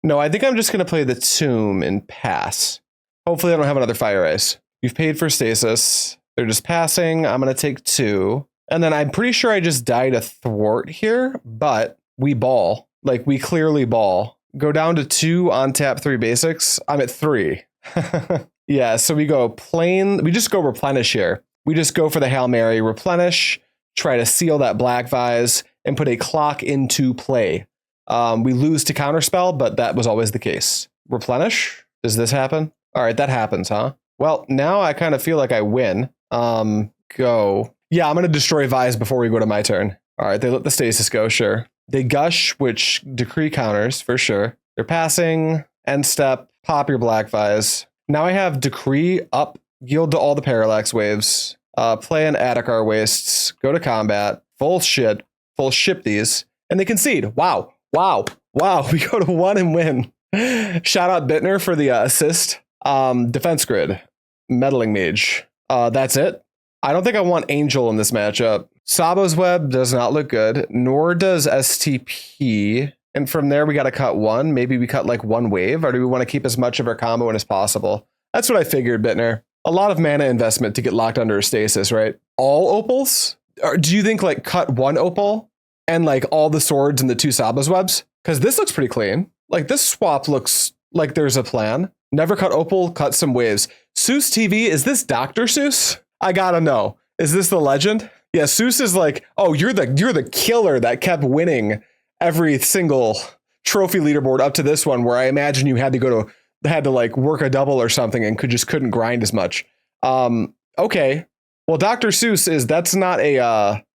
No, I think I'm just going to play the Tomb and pass. Hopefully I don't have another Fire Ice. You've paid for Stasis. They're just passing. I'm going to take 2. And then I'm pretty sure I just died a thwart here, but we ball. Like, we clearly ball. Go down to 2, on tap 3 basics. I'm at 3. Yeah, so we go plain. We just go Replenish here. We just go for the Hail Mary, Replenish, try to seal that Black Vise, and put a clock into play. We lose to Counterspell, but that was always the case. Replenish? Does this happen? All right, that happens, huh? Well, now I kind of feel like I win. Go. Yeah, I'm going to destroy Vise before we go to my turn. All right, they let the Stasis go, sure. They Gush, which Decree counters, for sure. They're passing, end step, pop your Black Vise. Now I have Decree up, yield to all the Parallax Waves, play an Adarkar Wastes, go to combat, full ship these, and they concede. Wow. We go to 1 and win. Shout out Bittner for the assist. Defense Grid, Meddling Mage. That's it. I don't think I want Angel in this matchup. Tsabo's Web does not look good, nor does STP. And from there, we got to cut 1. Maybe we cut like 1 wave, or do we want to keep as much of our combo in as possible? That's what I figured, Bittner. A lot of mana investment to get locked under a stasis, right? All opals? Or do you think like cut 1 opal and like all the swords and the 2 Tsabo's Webs? Because this looks pretty clean. Like this swap looks like there's a plan. Never cut opal, cut some waves. Seuss TV, is this Dr. Seuss? I gotta know. Is this the legend? Yeah, Seuss is like, oh, you're the killer that kept winning every single trophy leaderboard up to this one, where I imagine you had to like work a double or something and couldn't grind as much. Okay. Well, Dr. Seuss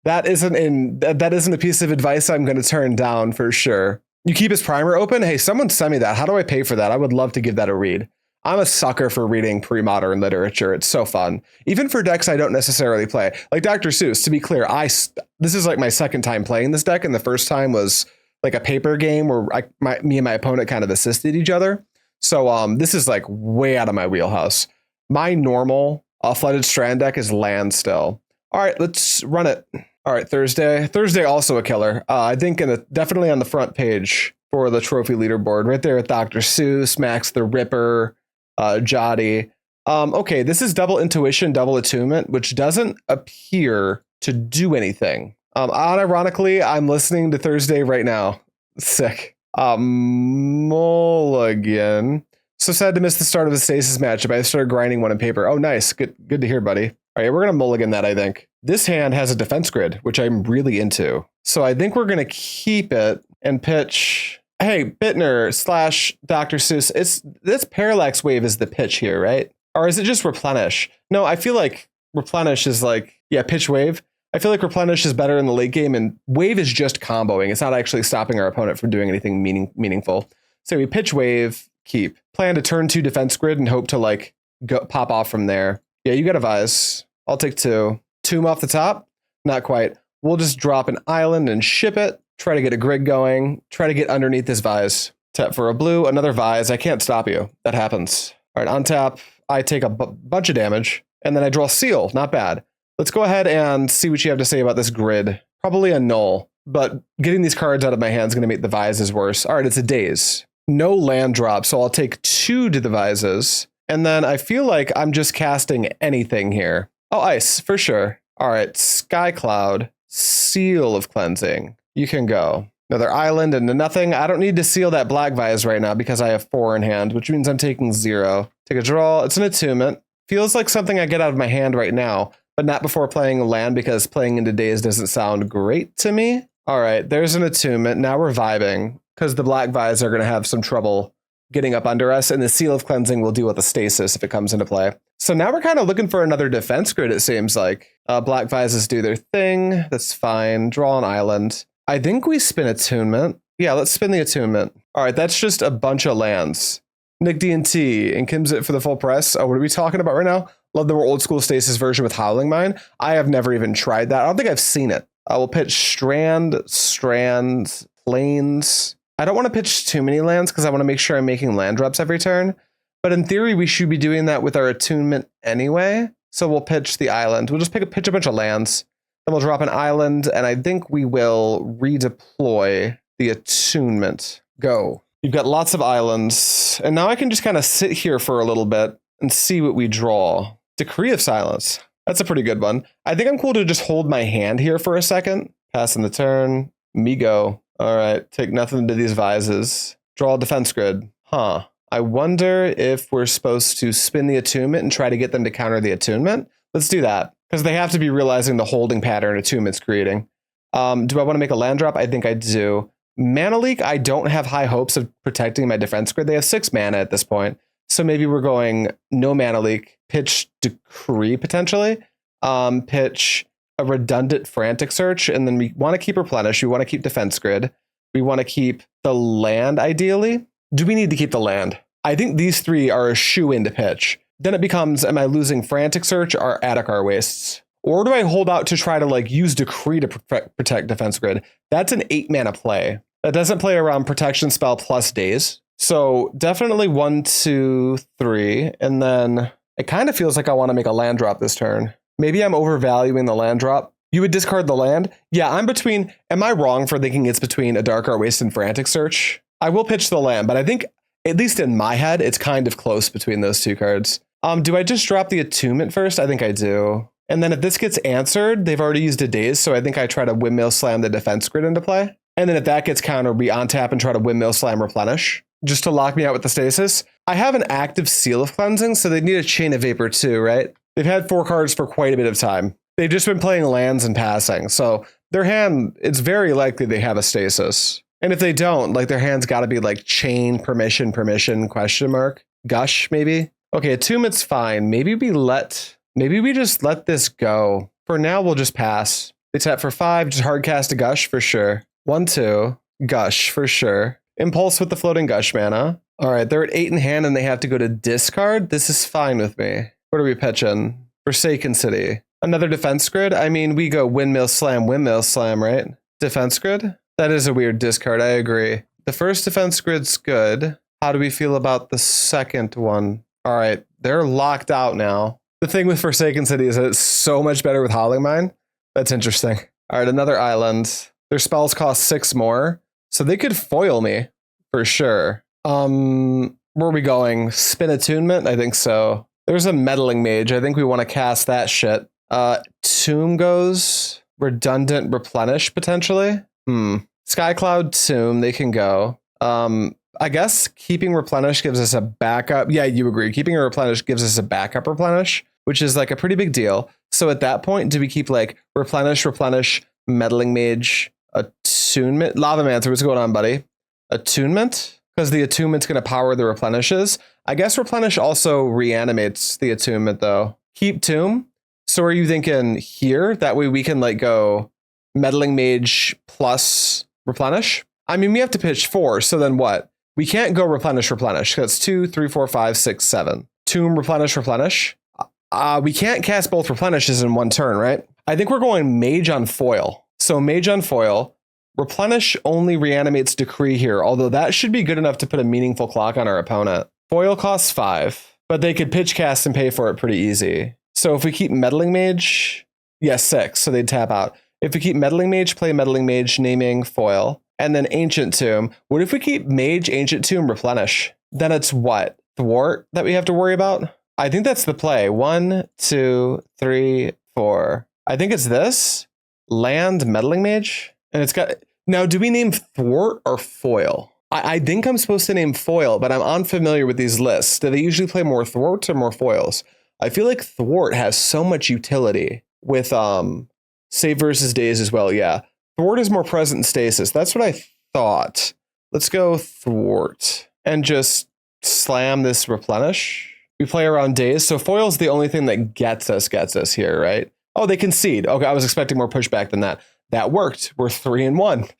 that isn't a piece of advice I'm going to turn down for sure. You keep his primer open. Hey, someone send me that. How do I pay for that? I would love to give that a read. I'm a sucker for reading pre-modern literature. It's so fun. Even for decks I don't necessarily play. Like Dr. Seuss, to be clear, this is like my second time playing this deck, and the first time was like a paper game where me and my opponent kind of assisted each other. So this is like way out of my wheelhouse. My normal Flooded Strand deck is land still. All right, let's run it. All right, Thursday. Thursday also a killer. I think definitely on the front page for the trophy leaderboard. Right there with Dr. Seuss, Max the Ripper, Jotty. Okay, this is double Intuition, double Attunement, which doesn't appear to do anything. Unironically, I'm listening to Thursday right now. Sick. Mulligan. So sad to miss the start of the Stasis matchup. I started grinding 1 in paper. Oh, nice. Good to hear, buddy. All right, we're going to mulligan that, I think. This hand has a defense grid, which I'm really into. So I think we're going to keep it and pitch. Hey, Bittner / Dr. Seuss, this Parallax Wave is the pitch here, right? Or is it just Replenish? No, I feel like Replenish is like, yeah, pitch Wave. I feel like Replenish is better in the late game, and Wave is just comboing. It's not actually stopping our opponent from doing anything meaningful. So we pitch Wave, keep. Plan to turn 2 defense grid and hope to like go pop off from there. Yeah, you got a Vise. I'll take 2. Tomb off the top? Not quite. We'll just drop an island and ship it. Try to get a grid going. Try to get underneath this Vise. Tap for a blue, another Vise. I can't stop you. That happens. All right, on tap, I take a bunch of damage, and then I draw Seal. Not bad. Let's go ahead and see what you have to say about this grid. Probably a null, but getting these cards out of my hand is going to make the Vises worse. All right, it's a Daze. No land drop, so I'll take 2 to the Vises. And then I feel like I'm just casting anything here. Oh, ice, for sure. All right, Skycloud, Seal of Cleansing. You can go. Another island and nothing. I don't need to seal that Black Vise right now because I have 4 in hand, which means I'm taking 0. Take a draw. It's an attunement. Feels like something I get out of my hand right now, but not before playing land because playing into days doesn't sound great to me. All right, there's an attunement. Now we're vibing because the Black Vise are going to have some trouble getting up under us, and the Seal of Cleansing will deal with the stasis if it comes into play. So now we're kind of looking for another defense grid, it seems like. Black Vises do their thing. That's fine. Draw an island. I think we spin Attunement. Yeah, let's spin the Attunement. All right, that's just a bunch of lands. Nick D&T and Kim's it for the full press. Oh, what are we talking about right now? Love the more old school stasis version with Howling Mine. I have never even tried that. I don't think I've seen it. I will pitch Strand, Plains. I don't want to pitch too many lands because I want to make sure I'm making land drops every turn. But in theory, we should be doing that with our Attunement anyway. So we'll pitch the island. We'll just pitch a bunch of lands. Then we'll drop an island, and I think we will redeploy the Attunement. Go. You've got lots of islands, and now I can just kind of sit here for a little bit and see what we draw. Decree of Silence. That's a pretty good one. I think I'm cool to just hold my hand here for a second. Passing the turn. Me go. All right, take nothing to these vises. Draw a defense grid. Huh. I wonder if we're supposed to spin the Attunement and try to get them to counter the Attunement. Let's do that, because they have to be realizing the holding pattern Attunement's creating. Do I want to make a land drop? I think I do. Mana Leak, I don't have high hopes of protecting my defense grid. They have 6 mana at this point. So maybe we're going no Mana Leak, pitch Decree potentially, pitch a redundant Frantic Search, and then we want to keep Replenish. We want to keep defense grid. We want to keep the land ideally. Do we need to keep the land? I think these 3 are a shoe-in to pitch. Then it becomes, am I losing Frantic Search or Adarkar Wastes? Or do I hold out to try to use Decree to protect defense grid? That's an 8 mana play. That doesn't play around protection spell plus days. So definitely 1, 2, 3. And then it kind of feels like I want to make a land drop this turn. Maybe I'm overvaluing the land drop. You would discard the land? Yeah, I'm between... Am I wrong for thinking it's between Adarkar Wastes and Frantic Search? I will pitch the land, but I think, at least in my head, it's kind of close between those 2 cards. Do I just drop the Attunement first? I think I do. And then if this gets answered, they've already used a daze, so I think I try to Windmill Slam the defense grid into play. And then if that gets countered, we untap and try to Windmill Slam Replenish, just to lock me out with the stasis. I have an active Seal of Cleansing, so they need a Chain of Vapor too, right? They've had 4 cards for quite a bit of time. They've just been playing lands and passing. So their hand, it's very likely they have a stasis. And if they don't, their hand's got to be chain, permission, question mark, gush, maybe. Okay, Attunement's fine. Maybe we just let this go. For now, we'll just pass. They tap for 5, just hard cast a gush for sure. 1, 2, gush for sure. Impulse with the floating gush mana. All right, they're at 8 in hand and they have to go to discard. This is fine with me. What are we pitching? Forsaken City. Another defense grid? I mean, we go Windmill Slam, right? Defense grid? That is a weird discard, I agree. The first defense grid's good. How do we feel about the second one? All right, they're locked out now. The thing with Forsaken City is that it's so much better with Howling Mine. That's interesting. All right, another island. Their spells cost 6 more, so they could foil me for sure. Where are we going? Spin Attunement? I think so. There's a Meddling Mage. I think we want to cast that shit. Tomb goes. Redundant Replenish, potentially. Skycloud, Tomb, they can go. I guess keeping Replenish gives us a backup. Yeah, you agree. Keeping a Replenish gives us a backup Replenish, which is a pretty big deal. So at that point, do we keep Replenish, Meddling Mage, Attunement? Lavamancer, what's going on, buddy? Attunement? Because the Attunement's going to power the Replenishes. I guess Replenish also reanimates the Attunement, though. Keep Tomb. So are you thinking here? That way we can go Meddling Mage plus Replenish? I mean, we have to pitch 4, so then what? We can't go Replenish. That's 2, 3, 4, 5, 6, 7. Tomb, Replenish. We can't cast both Replenishes in one turn, right? I think we're going Mage on foil. So Mage on foil. Replenish only reanimates Decree here, although that should be good enough to put a meaningful clock on our opponent. Foil costs 5, but they could pitch cast and pay for it pretty easy. So if we keep Meddling Mage, yes, 6, so they'd tap out. If we keep Meddling Mage, play Meddling Mage, naming foil, and then Ancient Tomb. What if we keep Mage, Ancient Tomb, Replenish? Then it's what? Thwart that we have to worry about? I think that's the play. 1, 2, 3, 4. I think it's this. Land, Meddling Mage. And it's got... Now, do we name Thwart or Foil? I think I'm supposed to name Foil, but I'm unfamiliar with these lists. Do they usually play more Thwarts or more Foils? I feel like Thwart has so much utility with save versus days as well. Yeah, Thwart is more present in stasis. That's what I thought. Let's go Thwart and just slam this Replenish. We play around days, so Foil is the only thing that gets us here, right? Oh, they concede. Okay, I was expecting more pushback than that. That worked. We're 3-1.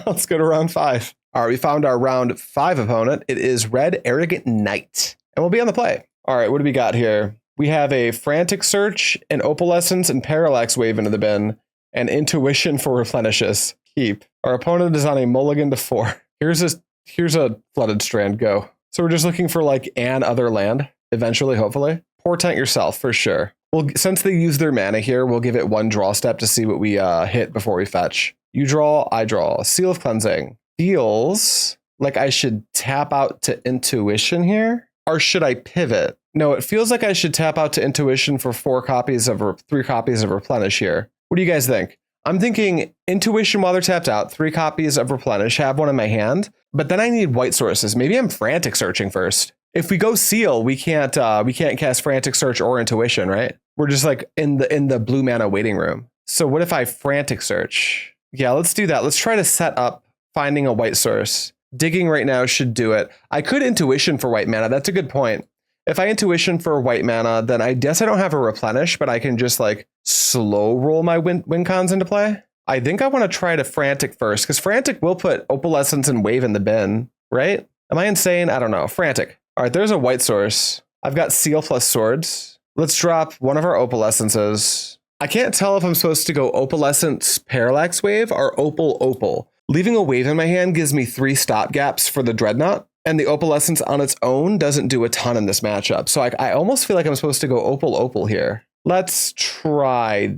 Let's go to round 5. All right, we found our round 5 opponent. It is Red Arrogant Knight, and we'll be on the play. All right, what do we got here? We have a Frantic Search, an Opalescence, and Parallax Wave into the bin, and Intuition for Replenishes. Keep. Our opponent is on a mulligan to 4. Here's a Flooded Strand. Go. So we're just looking for like an other land, eventually, hopefully. Portent yourself, for sure. Well, since they use their mana here, we'll give it one draw step to see what we hit before we fetch. You draw, I draw. Seal of Cleansing. Feels like I should tap out to Intuition here, or should I pivot? No, it feels like I should tap out to Intuition for 3 copies of Replenish here. What do you guys think? I'm thinking Intuition while they're tapped out, 3 copies of Replenish, have one in my hand, but then I need white sources. Maybe I'm Frantic Searching first. If we go Seal, we can't cast Frantic Search or Intuition, right? We're just like in the blue mana waiting room. So what if I Frantic Search? Yeah, let's do that. Let's try to set up finding a white source. Digging right now should do it. I could Intuition for white mana. That's a good point. If I Intuition for white mana, then I guess I don't have a Replenish, but I can just like slow roll my win cons into play. I think I want to try to Frantic first, because Frantic will put Opalescence and Wave in the bin, right? Am I insane? I don't know. Frantic. All right, there's a white source. I've got Seal plus Swords. Let's drop one of our Opalescences. I can't tell if I'm supposed to go Opalescence Parallax Wave or Opal. Leaving a wave in my hand gives me 3 stop gaps for the Dreadnought, and the Opalescence on its own doesn't do a ton in this matchup. So I almost feel like I'm supposed to go Opal here. Let's try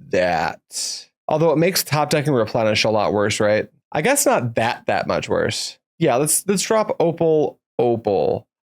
that. Although it makes top decking Replenish a lot worse, right? I guess not that much worse. Yeah, let's drop Opal.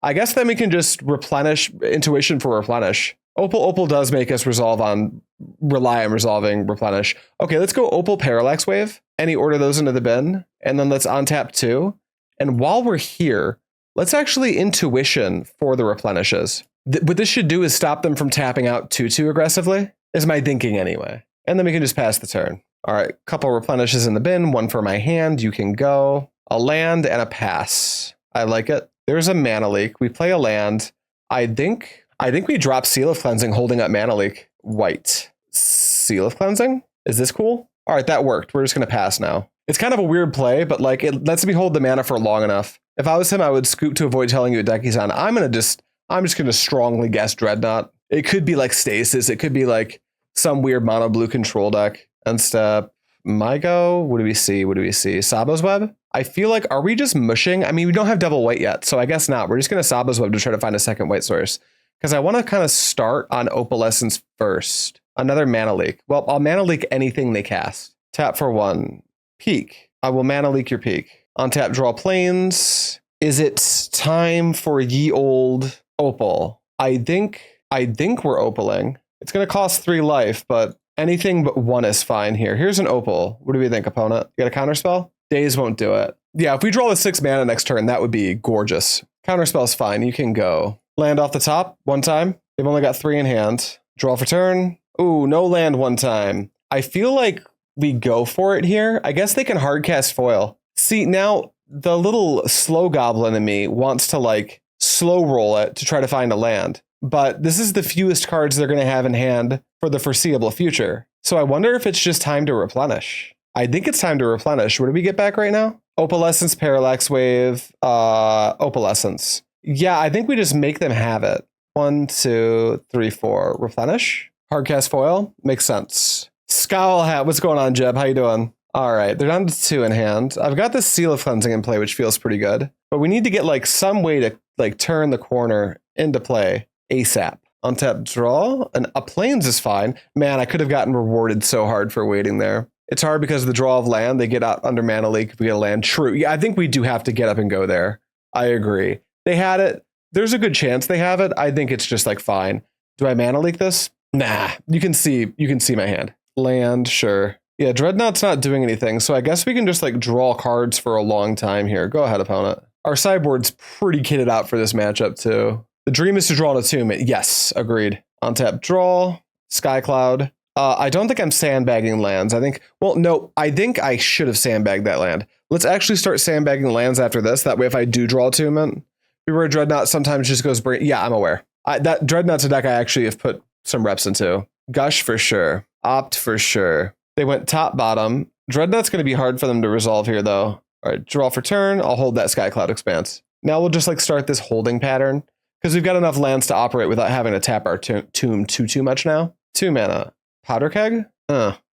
I guess then we can just Replenish Intuition for Replenish. Opal does make us rely on resolving Replenish. Okay, let's go Opal Parallax Wave. Any order those into the bin, and then let's untap 2. And while we're here, let's actually Intuition for the Replenishes. What this should do is stop them from tapping out too aggressively, is my thinking anyway. And then we can just pass the turn. All right, couple Replenishes in the bin, 1 for my hand. You can go. A land and a pass. I like it. There's a mana leak. We play a land. I think we drop Seal of Cleansing holding up mana leak. White. Seal of Cleansing? Is this cool? All right, that worked. We're just going to pass now. It's kind of a weird play, but like it lets me hold the mana for long enough. If I was him, I would scoop to avoid telling you what deck he's on. I'm just going to strongly guess Dreadnought. It could be like Stasis. It could be like some weird mono blue control deck. End step. My go. What do we see? Tsabo's Web? I feel like, are we just mushing? I mean, we don't have double white yet, so I guess not. We're just going to Tsabo's Web to try to find a second white source. Because I want to kind of start on Opalescence first. Another mana leak. Well, I'll mana leak anything they cast. Tap for 1. Peak. I will mana leak your peak. Untap, draw plains. Is it time for ye old Opal? I think we're Opaling. It's going to cost 3 life, but anything but 1 is fine here. Here's an Opal. What do we think, opponent? You got a counterspell? Days won't do it. Yeah, if we draw with 6 mana next turn, that would be gorgeous. Counterspell's fine. You can go. Land off the top 1 time. They've only got 3 in hand. Draw for turn. Ooh, no land 1 time. I feel like we go for it here. I guess they can hardcast foil. See, now the little slow goblin in me wants to like slow roll it to try to find a land. But this is the fewest cards they're going to have in hand for the foreseeable future. So I wonder if it's just time to replenish. I think it's time to replenish. What do we get back right now? Opalescence, Parallax Wave, Opalescence. Yeah, I think we just make them have it. 1, 2, 3, 4. Replenish. Hardcast foil. Makes sense. Scowl Hat. What's going on, Jeb? How you doing? All right, they're down to 2 in hand. I've got this Seal of Cleansing in play, which feels pretty good. But we need to get like some way to like turn the corner into play ASAP. Untap, draw, and a plains is fine. Man, I could have gotten rewarded so hard for waiting there. It's hard because of the draw of land. They get out under mana leak if we get a land. True. Yeah, I think we do have to get up and go there. I agree. They had it. There's a good chance they have it. I think it's just like fine. Do I mana leak this? Nah. You can see my hand. Land, sure. Yeah, Dreadnought's not doing anything, so I guess we can just like draw cards for a long time here. Go ahead, opponent. Our sideboard's pretty kitted out for this matchup too. The dream is to draw an Attunement. Yes, agreed. On tap, draw, Skycloud. I don't think I'm sandbagging lands. I think I should have sandbagged that land. Let's actually start sandbagging lands after this. That way, if I do draw Attunement, remember Dreadnought sometimes just goes, yeah, I'm aware. That Dreadnought's a deck I actually have put some reps into. Gush for sure. Opt for sure. They went top, bottom. Dreadnought's going to be hard for them to resolve here, though. All right, draw for turn. I'll hold that Skycloud Expanse. Now we'll just like start this holding pattern because we've got enough lands to operate without having to tap our tomb too much now. 2 mana. Powder Keg?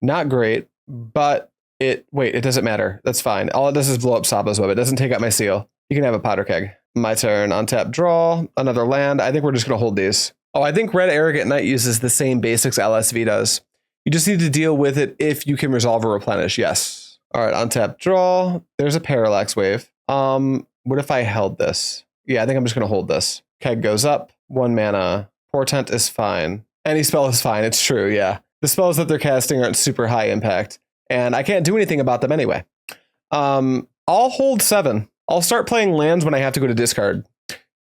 Not great, but it doesn't matter. That's fine. All it does is blow up Tsabo's Web. It doesn't take out my seal. You can have a Powder Keg. My turn. On tap, draw. Another land. I think we're just going to hold these. Oh, I think Red Arrogant Knight uses the same basics LSV does. You just need to deal with it if you can resolve or replenish. Yes. All right, untap, draw. There's a Parallax Wave. What if I held this? Yeah, I think I'm just going to hold this. Keg goes up. 1 mana. Portent is fine. Any spell is fine. It's true, yeah. The spells that they're casting aren't super high impact, and I can't do anything about them anyway. I'll hold 7. I'll start playing lands when I have to go to discard.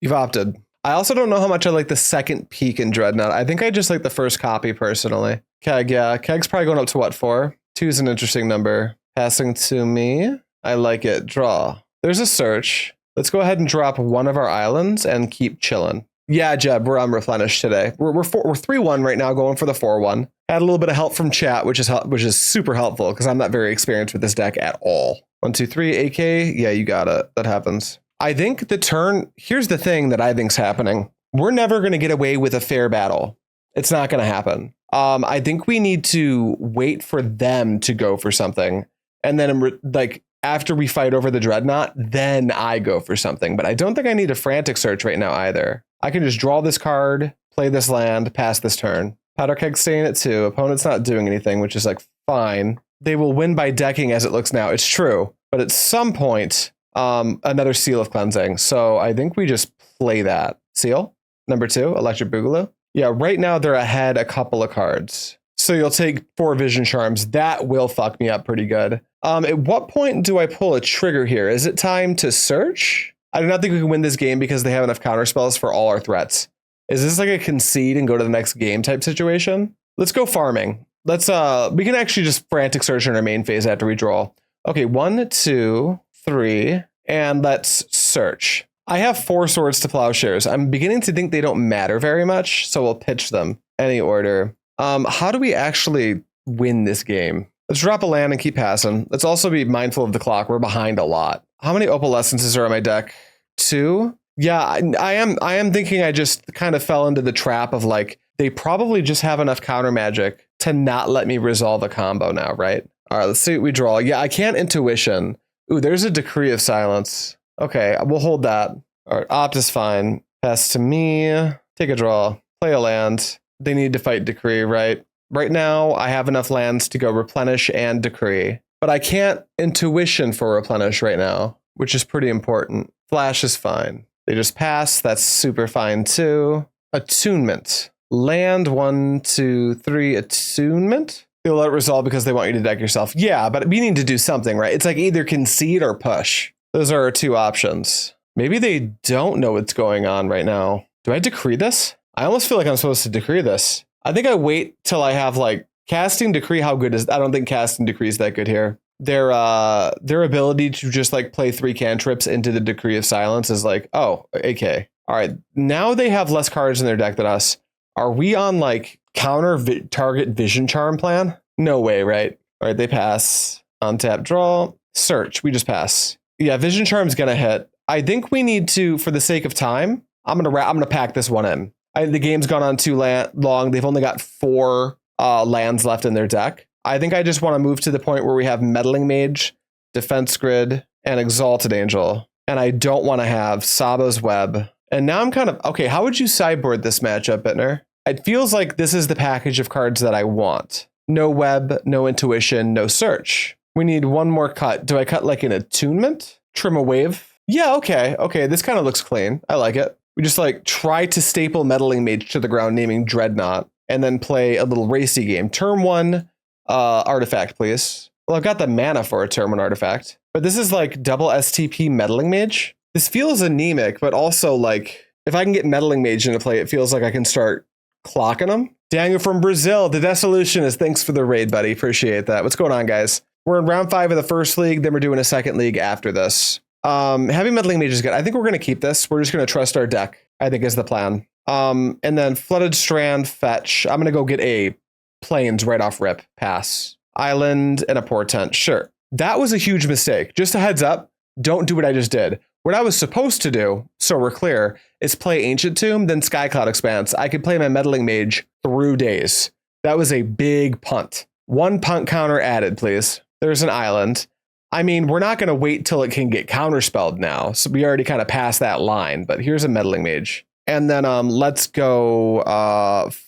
You've opted. I also don't know how much I like the second peak in Dreadnought. I think I just like the first copy personally. Keg, yeah. Keg's probably going up to what, 4? 2 is an interesting number. Passing to me. I like it. Draw. There's a search. Let's go ahead and drop one of our islands and keep chilling. Yeah, Jeb, we're on Replenish today. We're 3-1 right now, going for the 4-1. Had a little bit of help from chat, which is super helpful because I'm not very experienced with this deck at all. 1, 2, 3, AK. Yeah, you got it. That happens. I think the turn, here's the thing that I think's happening. We're never going to get away with a fair battle. It's not going to happen. I think we need to wait for them to go for something. And then like after we fight over the Dreadnought, then I go for something. But I don't think I need a Frantic Search right now either. I can just draw this card, play this land, pass this turn. Powder Keg staying at 2. Opponent's not doing anything, which is like fine. They will win by decking as it looks now. It's true. But at some point, another Seal of Cleansing. So I think we just play that. Seal, number 2, Electric Boogaloo. Yeah, right now they're ahead a couple of cards. So you'll take 4 Vision Charms. That will fuck me up pretty good. At what point do I pull a trigger here? Is it time to search? I do not think we can win this game because they have enough counterspells for all our threats. Is this like a concede and go to the next game type situation? Let's go farming. We can actually just Frantic Search in our main phase after we draw. Okay, 1, 2, 3, and let's search. I have 4 swords to Plowshares. I'm beginning to think they don't matter very much, so we'll pitch them. Any order. How do we actually win this game? Let's drop a land and keep passing. Let's also be mindful of the clock. We're behind a lot. How many Opalescences are on my deck? 2? Yeah, I am thinking I just kind of fell into the trap of like, they probably just have enough counter magic to not let me resolve a combo now, right? All right, let's see what we draw. Yeah, I can't intuition. Ooh, there's a Decree of Silence. Okay, we'll hold that. All right, opt is fine. Pass to me. Take a draw. Play a land. They need to fight Decree, right? Right now, I have enough lands to go Replenish and Decree. But I can't intuition for Replenish right now, which is pretty important. Flash is fine. They just pass. That's super fine too. Attunement. Land 1, 2, 3. Attunement. They'll let it resolve because they want you to deck yourself. Yeah, but we need to do something, right? It's like either concede or push. Those are our 2 options. Maybe they don't know what's going on right now. Do I decree this? I almost feel like I'm supposed to decree this. I think I wait till I have like casting decree. How good is? I don't think casting decree is that good here. Their ability to just like play 3 cantrips into the Decree of Silence is like, oh, AK. All right, now they have less cards in their deck than us. Are we on like target Vision Charm plan? No way, right? All right, they pass. Untap, draw, search. We just pass. Yeah, Vision Charm's gonna hit. I think we need to, for the sake of time, I'm gonna pack this one in. The game's gone on too long. They've only got 4 lands left in their deck. I think I just want to move to the point where we have Meddling Mage, Defense Grid, and Exalted Angel. And I don't want to have Tsabo's Web. And now I'm kind of, okay, how would you sideboard this matchup, Bittner? It feels like this is the package of cards that I want. No Web, no Intuition, no Search. We need one more cut. Do I cut like an Attunement? Trim a Wave? Yeah, okay. Okay, this kind of looks clean. I like it. We just like try to staple Meddling Mage to the ground, naming Dreadnought, and then play a little racy game. Turn 1, artifact, please. Well, I've got the mana for a turn 1 artifact, but this is like double STP Meddling Mage. This feels anemic, but also like if I can get Meddling Mage into play, it feels like I can start clocking them. Daniel from Brazil, the Dissolutionist, thanks for the raid, buddy. Appreciate that. What's going on, guys? We're in round 5 of the first league, then we're doing a second league after this. Having Meddling Mage is good. I think we're going to keep this. We're just going to trust our deck, I think is the plan. And then Flooded Strand, fetch. I'm going to go get a Plains right off rip, pass. Island and a Portent, sure. That was a huge mistake. Just a heads up, don't do what I just did. What I was supposed to do, so we're clear, is play Ancient Tomb, then Skycloud Expanse. I could play my Meddling Mage through days. That was a big punt. 1 punt counter added, please. There's an island. I mean, we're not going to wait till it can get counterspelled now, so we already kind of passed that line, but here's a Meddling Mage. And then let's go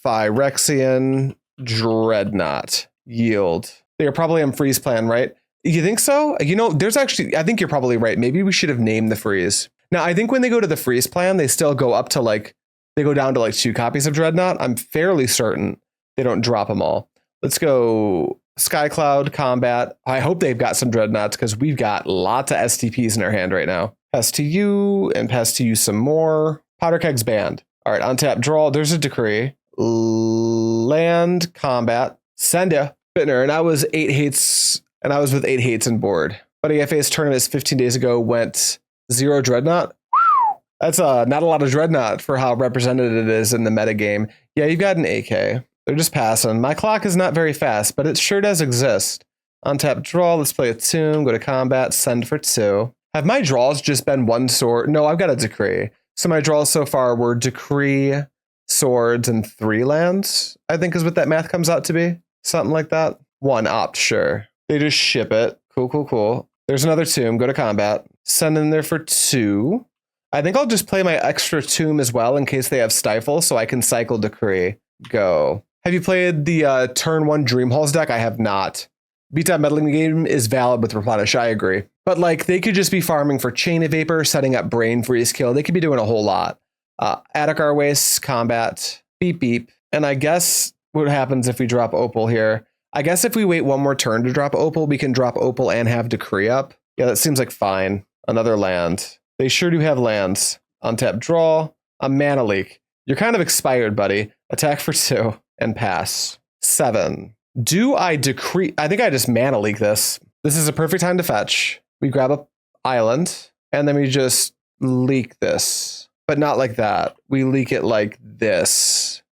Phyrexian Dreadnought. Yield. They're probably on freeze plan, right? You think so? You know, there's actually, I think you're probably right. Maybe we should have named the freeze. Now, I think when they go to the freeze plan, they still go up to like, they go down to like 2 copies of Dreadnought. I'm fairly certain they don't drop them all. Let's go Skycloud Combat. I hope they've got some Dreadnoughts because we've got lots of STPs in our hand right now. Pass to you and pass to you some more. Powder Keg's banned. All right, untap, draw. There's a decree. Land, combat. Send ya. Bittner, and I was 8 hates. And I was with 8 hates and board. Buddy FA's tournaments 15 days ago went 0 Dreadnought. That's not a lot of Dreadnought for how represented it is in the metagame. Yeah, you've got an AK. They're just passing. My clock is not very fast, but it sure does exist. Untap, draw. Let's play a tune. Go to combat. Send for 2. Have my draws just been 1 sword? No, I've got a decree. So my draws so far were decree, swords, and 3 lands, I think is what that math comes out to be. Something like that. 1 opt, sure. They just ship it. Cool, cool, cool. There's another tomb. Go to combat. Send in there for 2. I think I'll just play my extra tomb as well in case they have stifle so I can cycle decree. Go. Have you played the turn 1 Dream Halls deck? I have not. Beat-up meddling game is valid with Replenish. I agree. But like they could just be farming for Chain of Vapor, setting up Brain Freeze kill. They could be doing a whole lot. Adarkar Wastes, combat, beep, beep. And I guess what happens if we drop Opal here? I guess if we wait 1 more turn to drop Opal, we can drop Opal and have Decree up. Yeah, that seems like fine. Another land. They sure do have lands. Untap, draw. A mana leak. You're kind of expired, buddy. Attack for 2 and pass. 7. Do I decree? I think I just mana leak this. This is a perfect time to fetch. We grab a island and then we just leak this, but not like that. We leak it like this.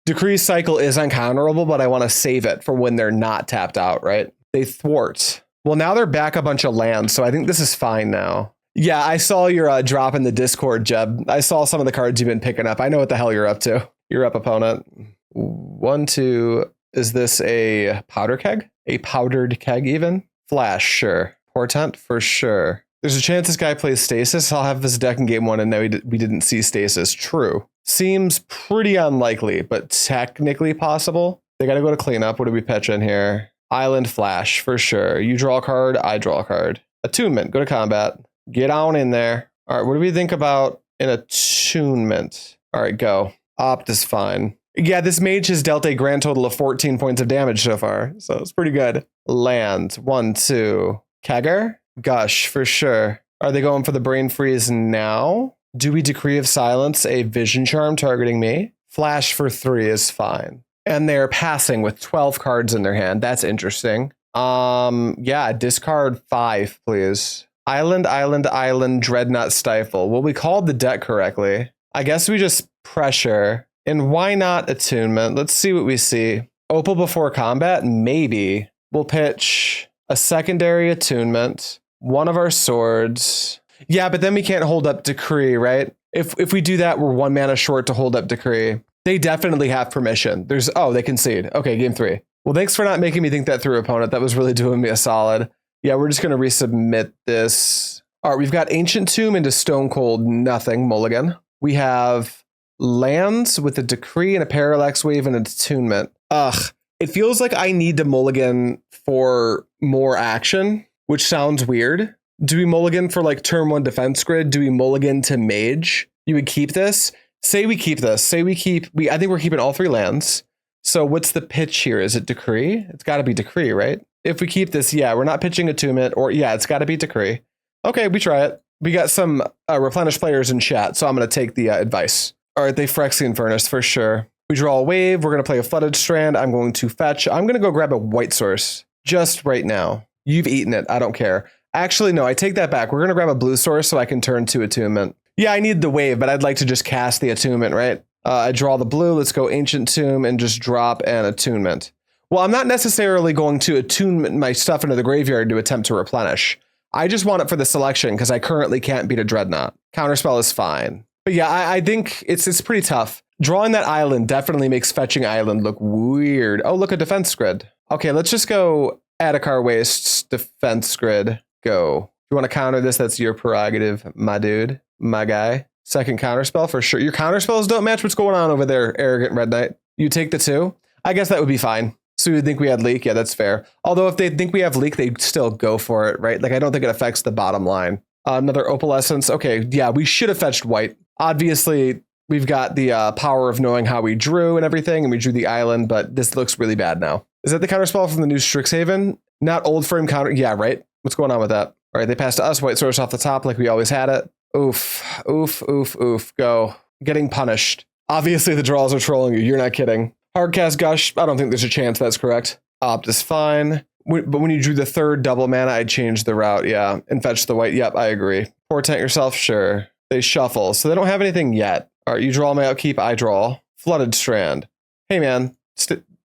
Decree cycle is uncounterable, but I want to save it for when they're not tapped out, right? They thwart. Well, now they're back a bunch of lands, so I think this is fine now. Yeah, I saw your drop in the Discord, Jeb. I saw some of the cards you've been picking up. I know what the hell you're up to. You're up, opponent. 1, 2. Is this a powder keg? A powdered keg even? Flash, sure. Portent, for sure. There's a chance this guy plays Stasis. I'll have this deck in game 1 and now we didn't see Stasis. True. Seems pretty unlikely, but technically possible. They got to go to cleanup. What do we pitch in here? Island Flash, for sure. You draw a card, I draw a card. Attunement, go to combat. Get on in there. All right, what do we think about an Attunement? All right, go. Opt is fine. Yeah, this mage has dealt a grand total of 14 points of damage so far, so it's pretty good. Land, 1, 2. Kegger? Gush, for sure. Are they going for the Brain Freeze now? Do we Decree of Silence a Vision Charm targeting me? Flash for 3 is fine. And they're passing with 12 cards in their hand. That's interesting. Yeah, discard 5, please. Island, Island, Island, Dreadnought, Stifle. Well, we called the deck correctly. I guess we just pressure. And why not Attunement? Let's see what we see. Opal before combat? Maybe. We'll pitch a secondary Attunement, 1 of our swords. Yeah, but then we can't hold up Decree, right? If we do that, we're 1 mana short to hold up Decree. They definitely have permission. They concede. Okay, game 3. Well, thanks for not making me think that through, opponent. That was really doing me a solid. Yeah, we're just going to resubmit this. All right, we've got Ancient Tomb into Stone Cold, nothing, mulligan. We have lands with a Decree and a Parallax Wave and an Attunement. Ugh, it feels like I need to mulligan for more action, which sounds weird. Do we mulligan for like turn 1 defense grid? Do we mulligan to mage? You would keep this? Say we keep this. I think we're keeping all 3 lands. So what's the pitch here? Is it Decree? It's got to be Decree, right? If we keep this, yeah, we're not pitching Attunement, or yeah, it's got to be Decree. Okay, we try it. We got some Replenish players in chat, so I'm going to take the advice. All right, they Phyrexian Furnace for sure. We draw a wave. We're going to play a Flooded Strand. I'm going to fetch. I'm going to go grab a white source just right now. You've eaten it. I don't care. Actually, no, I take that back. We're going to grab a blue source so I can turn to Attunement. Yeah, I need the wave, but I'd like to just cast the Attunement, right? I draw the blue. Let's go Ancient Tomb and just drop an Attunement. Well, I'm not necessarily going to attune my stuff into the graveyard to attempt to replenish. I just want it for the selection because I currently can't beat a Dreadnought. Counterspell is fine. But yeah, I think it's pretty tough. Drawing that island definitely makes fetching island look weird. Oh, look, a defense grid. Okay, let's just go Adarkar Wastes, defense grid, go. If you want to counter this, that's your prerogative, my dude, my guy. Second counterspell for sure. Your counterspells don't match what's going on over there, Arrogant Red Knight. You take the 2? I guess that would be fine. So you think we had leak? Yeah, that's fair. Although if they think we have leak, they'd still go for it, right? Like, I don't think it affects the bottom line. Another Opalescence. Okay, yeah, we should have fetched white. Obviously, we've got the power of knowing how we drew and everything, and we drew the island, but this looks really bad now. Is that the counterspell from the new Strixhaven? Not old frame counter? Yeah, right? What's going on with that? All right, they passed to us, white source off the top like we always had it. Oof, oof, oof, oof, go. Getting punished. Obviously, the draws are trolling you. You're not kidding. Hardcast Gush, I don't think there's a chance that's correct. Opt is fine. But when you drew the 3rd double mana, I'd change the route, yeah. And fetch the white, yep, I agree. Portent yourself, sure. They shuffle, so they don't have anything yet. All right, you draw my upkeep, I draw. Flooded Strand. Hey, man,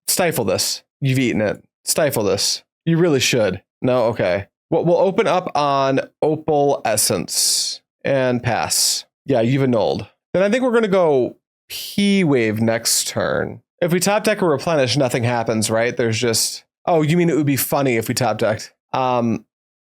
stifle this. You've eaten it. Stifle this. You really should. No, okay. Well, we'll open up on Opalescence and pass. Yeah, you've annulled. Then I think we're going to go P-Wave next turn. If we top deck or replenish, nothing happens, right? There's just... Oh, you mean it would be funny if we top decked? Yeah,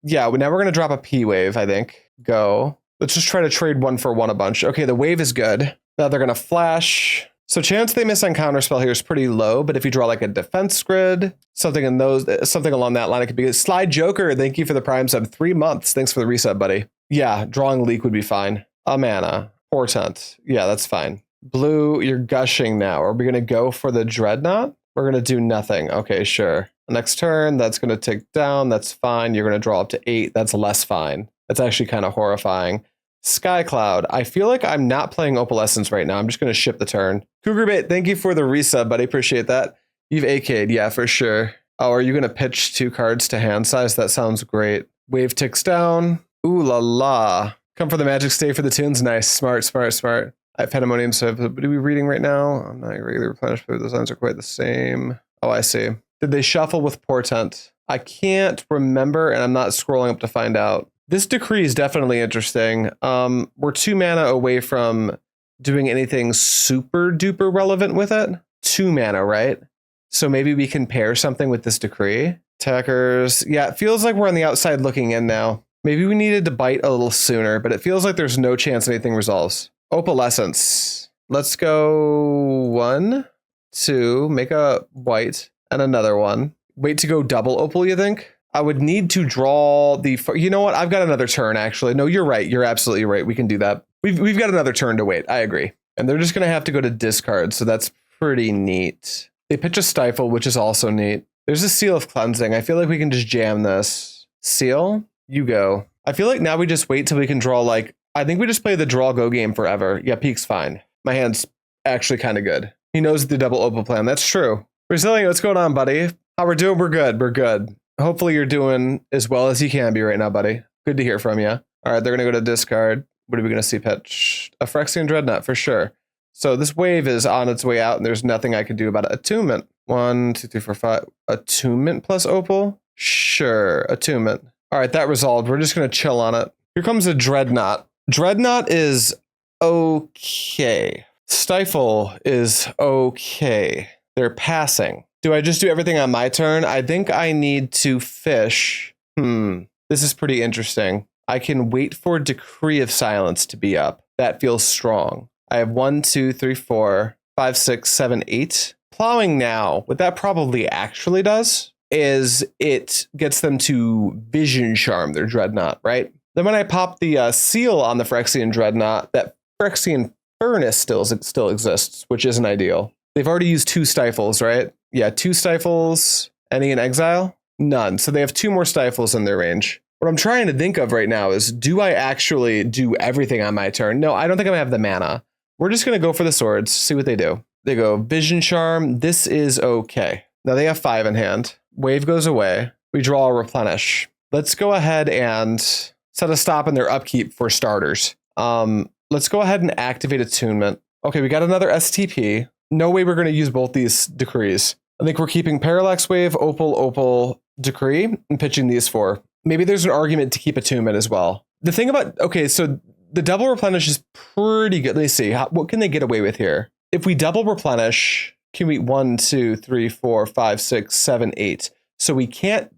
now we're going to drop a P-Wave, I think. Go. Let's just try to trade 1 for 1 a bunch. Okay, the wave is good. Now they're going to flash. So chance they miss on counterspell here is pretty low, but if you draw like a defense grid, something along that line, it could be Slide Joker. Thank you for the Prime sub. 3 months. Thanks for the reset, buddy. Yeah, drawing leak would be fine. A mana. Portent. Yeah, that's fine. Blue, you're gushing now. Are we going to go for the Dreadnought? We're going to do nothing. Okay, sure. Next turn, that's going to tick down. That's fine. You're going to draw up to 8. That's less fine. That's actually kind of horrifying. Skycloud. I feel like I'm not playing Opalescence right now. I'm just going to ship the turn. Cougarbait, thank you for the resub, buddy. Appreciate that. You've AK'd. Yeah, for sure. Oh, are you going to pitch 2 cards to hand size? That sounds great. Wave ticks down. Ooh la la. Come for the magic, stay for the tunes. Nice. Smart, smart, smart. I have Pandemonium, so what are we reading right now? I'm not regularly replenished, but the signs are quite the same. Oh, I see. Did they shuffle with Portent? I can't remember, and I'm not scrolling up to find out. This decree is definitely interesting. We're 2 mana away from doing anything super duper relevant with it. 2 mana, right? So maybe we can pair something with this decree. Attackers. Yeah, it feels like we're on the outside looking in now. Maybe we needed to bite a little sooner, but it feels like there's no chance anything resolves. Opalescence. Let's go 1, 2, make a white, and another one. Wait to go double opal, you think? I would need to draw the... You know what? I've got another turn, actually. No, you're right. You're absolutely right. We can do that. We've got another turn to wait. I agree. And they're just going to have to go to discard, so that's pretty neat. They pitch a Stifle, which is also neat. There's a Seal of Cleansing. I feel like we can just jam this. Seal? You go. I feel like now we just wait till we can draw, like... I think we just play the draw go game forever. Yeah, peak's fine. My hand's actually kind of good. He knows the double opal plan. That's true. Brazilian, what's going on, buddy? How we're doing? We're good. We're good. Hopefully you're doing as well as you can be right now, buddy. Good to hear from you. All right, they're going to go to discard. What are we going to see pitch? A Phyrexian Dreadnought for sure. So this wave is on its way out, and there's nothing I can do about it. Attunement. 1, 2, 3, 4, 5. Attunement plus opal? Sure. Attunement. All right, that resolved. We're just going to chill on it. Here comes a Dreadnought. Dreadnought is okay. Stifle is okay. They're passing. Do I just do everything on my turn? I think I need to fish. This is pretty interesting. I can wait for Decree of Silence to be up. That feels strong. I have 1, 2, 3, 4, 5, 6, 7, 8. Plowing now, what that probably actually does is it gets them to Vision Charm their Dreadnought, right? Then when I pop the seal on the Phyrexian Dreadnought, that Phyrexian Furnace still exists, which isn't ideal. They've already used 2 stifles, right? Yeah, 2 stifles. Any in exile? None. So they have 2 more stifles in their range. What I'm trying to think of right now is, do I actually do everything on my turn? No, I don't think I'm gonna have the mana. We're just gonna go for the swords, see what they do. They go Vision Charm. This is okay. Now they have 5 in hand. Wave goes away. We draw a Replenish. Let's go ahead and set a stop in their upkeep for starters. Let's go ahead and activate Attunement. Okay, we got another STP. No way we're gonna use both these decrees. I think we're keeping Parallax Wave, Opal, Decree, and pitching these 4. Maybe there's an argument to keep Attunement as well. The thing about, okay, so the double Replenish is pretty good. Let's see, what can they get away with here? If we double Replenish, can we 1, 2, 3, 4, 5, 6, 7, 8? So we can't,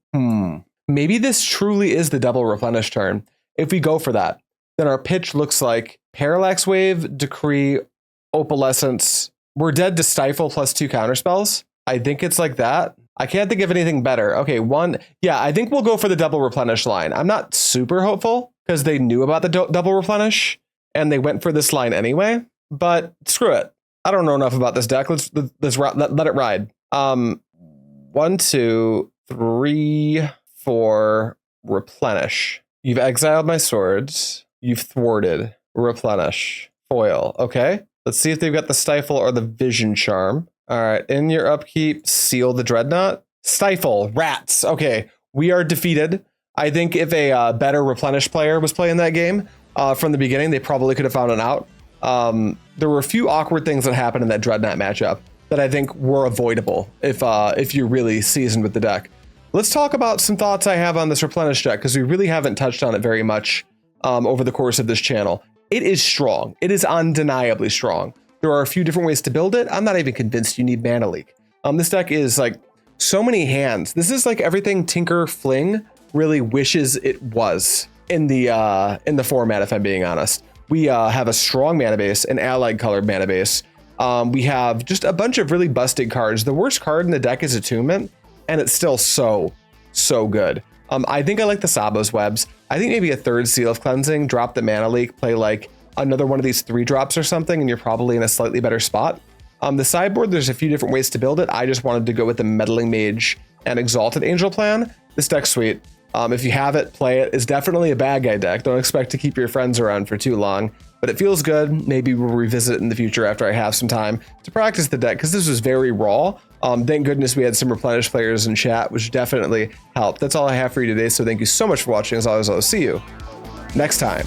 maybe this truly is the double Replenish turn. If we go for that, then our pitch looks like Parallax Wave, Decree, Opalescence. We're dead to Stifle plus 2 counterspells. I think it's like that. I can't think of anything better. Okay, 1. Yeah, I think we'll go for the double Replenish line. I'm not super hopeful because they knew about the double Replenish and they went for this line anyway. But screw it. I don't know enough about this deck. Let's let it ride. 1, 2, 3, 4. Replenish. You've exiled my swords. You've thwarted. Replenish. Foil. Okay. Let's see if they've got the Stifle or the Vision Charm. All right, in your upkeep, seal the Dreadnought. Stifle, rats. Okay, we are defeated. I think if a better Replenish player was playing that game from the beginning, they probably could have found it out. There were a few awkward things that happened in that Dreadnought matchup that I think were avoidable if you're really seasoned with the deck. Let's talk about some thoughts I have on this Replenish deck, because we really haven't touched on it very much over the course of this channel. It is strong. It is undeniably strong. There are a few different ways to build it. I'm not even convinced you need Mana Leak. This deck is like so many hands. This is like everything Tinker Fling really wishes it was in the format, if I'm being honest. We have a strong mana base, an allied colored mana base. We have just a bunch of really busted cards. The worst card in the deck is Attunement, and it's still so good. I think I like the Tsabo's Webs. I think maybe a 3rd Seal of Cleansing, drop the Mana Leak, play like another one of these 3 drops or something, and you're probably in a slightly better spot. The sideboard, there's a few different ways to build it. I just wanted to go with the Meddling Mage and Exalted Angel plan. This deck's sweet. If you have it, play it. It's definitely a bad guy deck. Don't expect to keep your friends around for too long, but it feels good. Maybe we'll revisit it in the future after I have some time to practice the deck, because this was very raw. Thank goodness we had some Replenish players in chat, which definitely helped. That's all I have for you today, so thank you so much for watching. As always, I'll see you next time.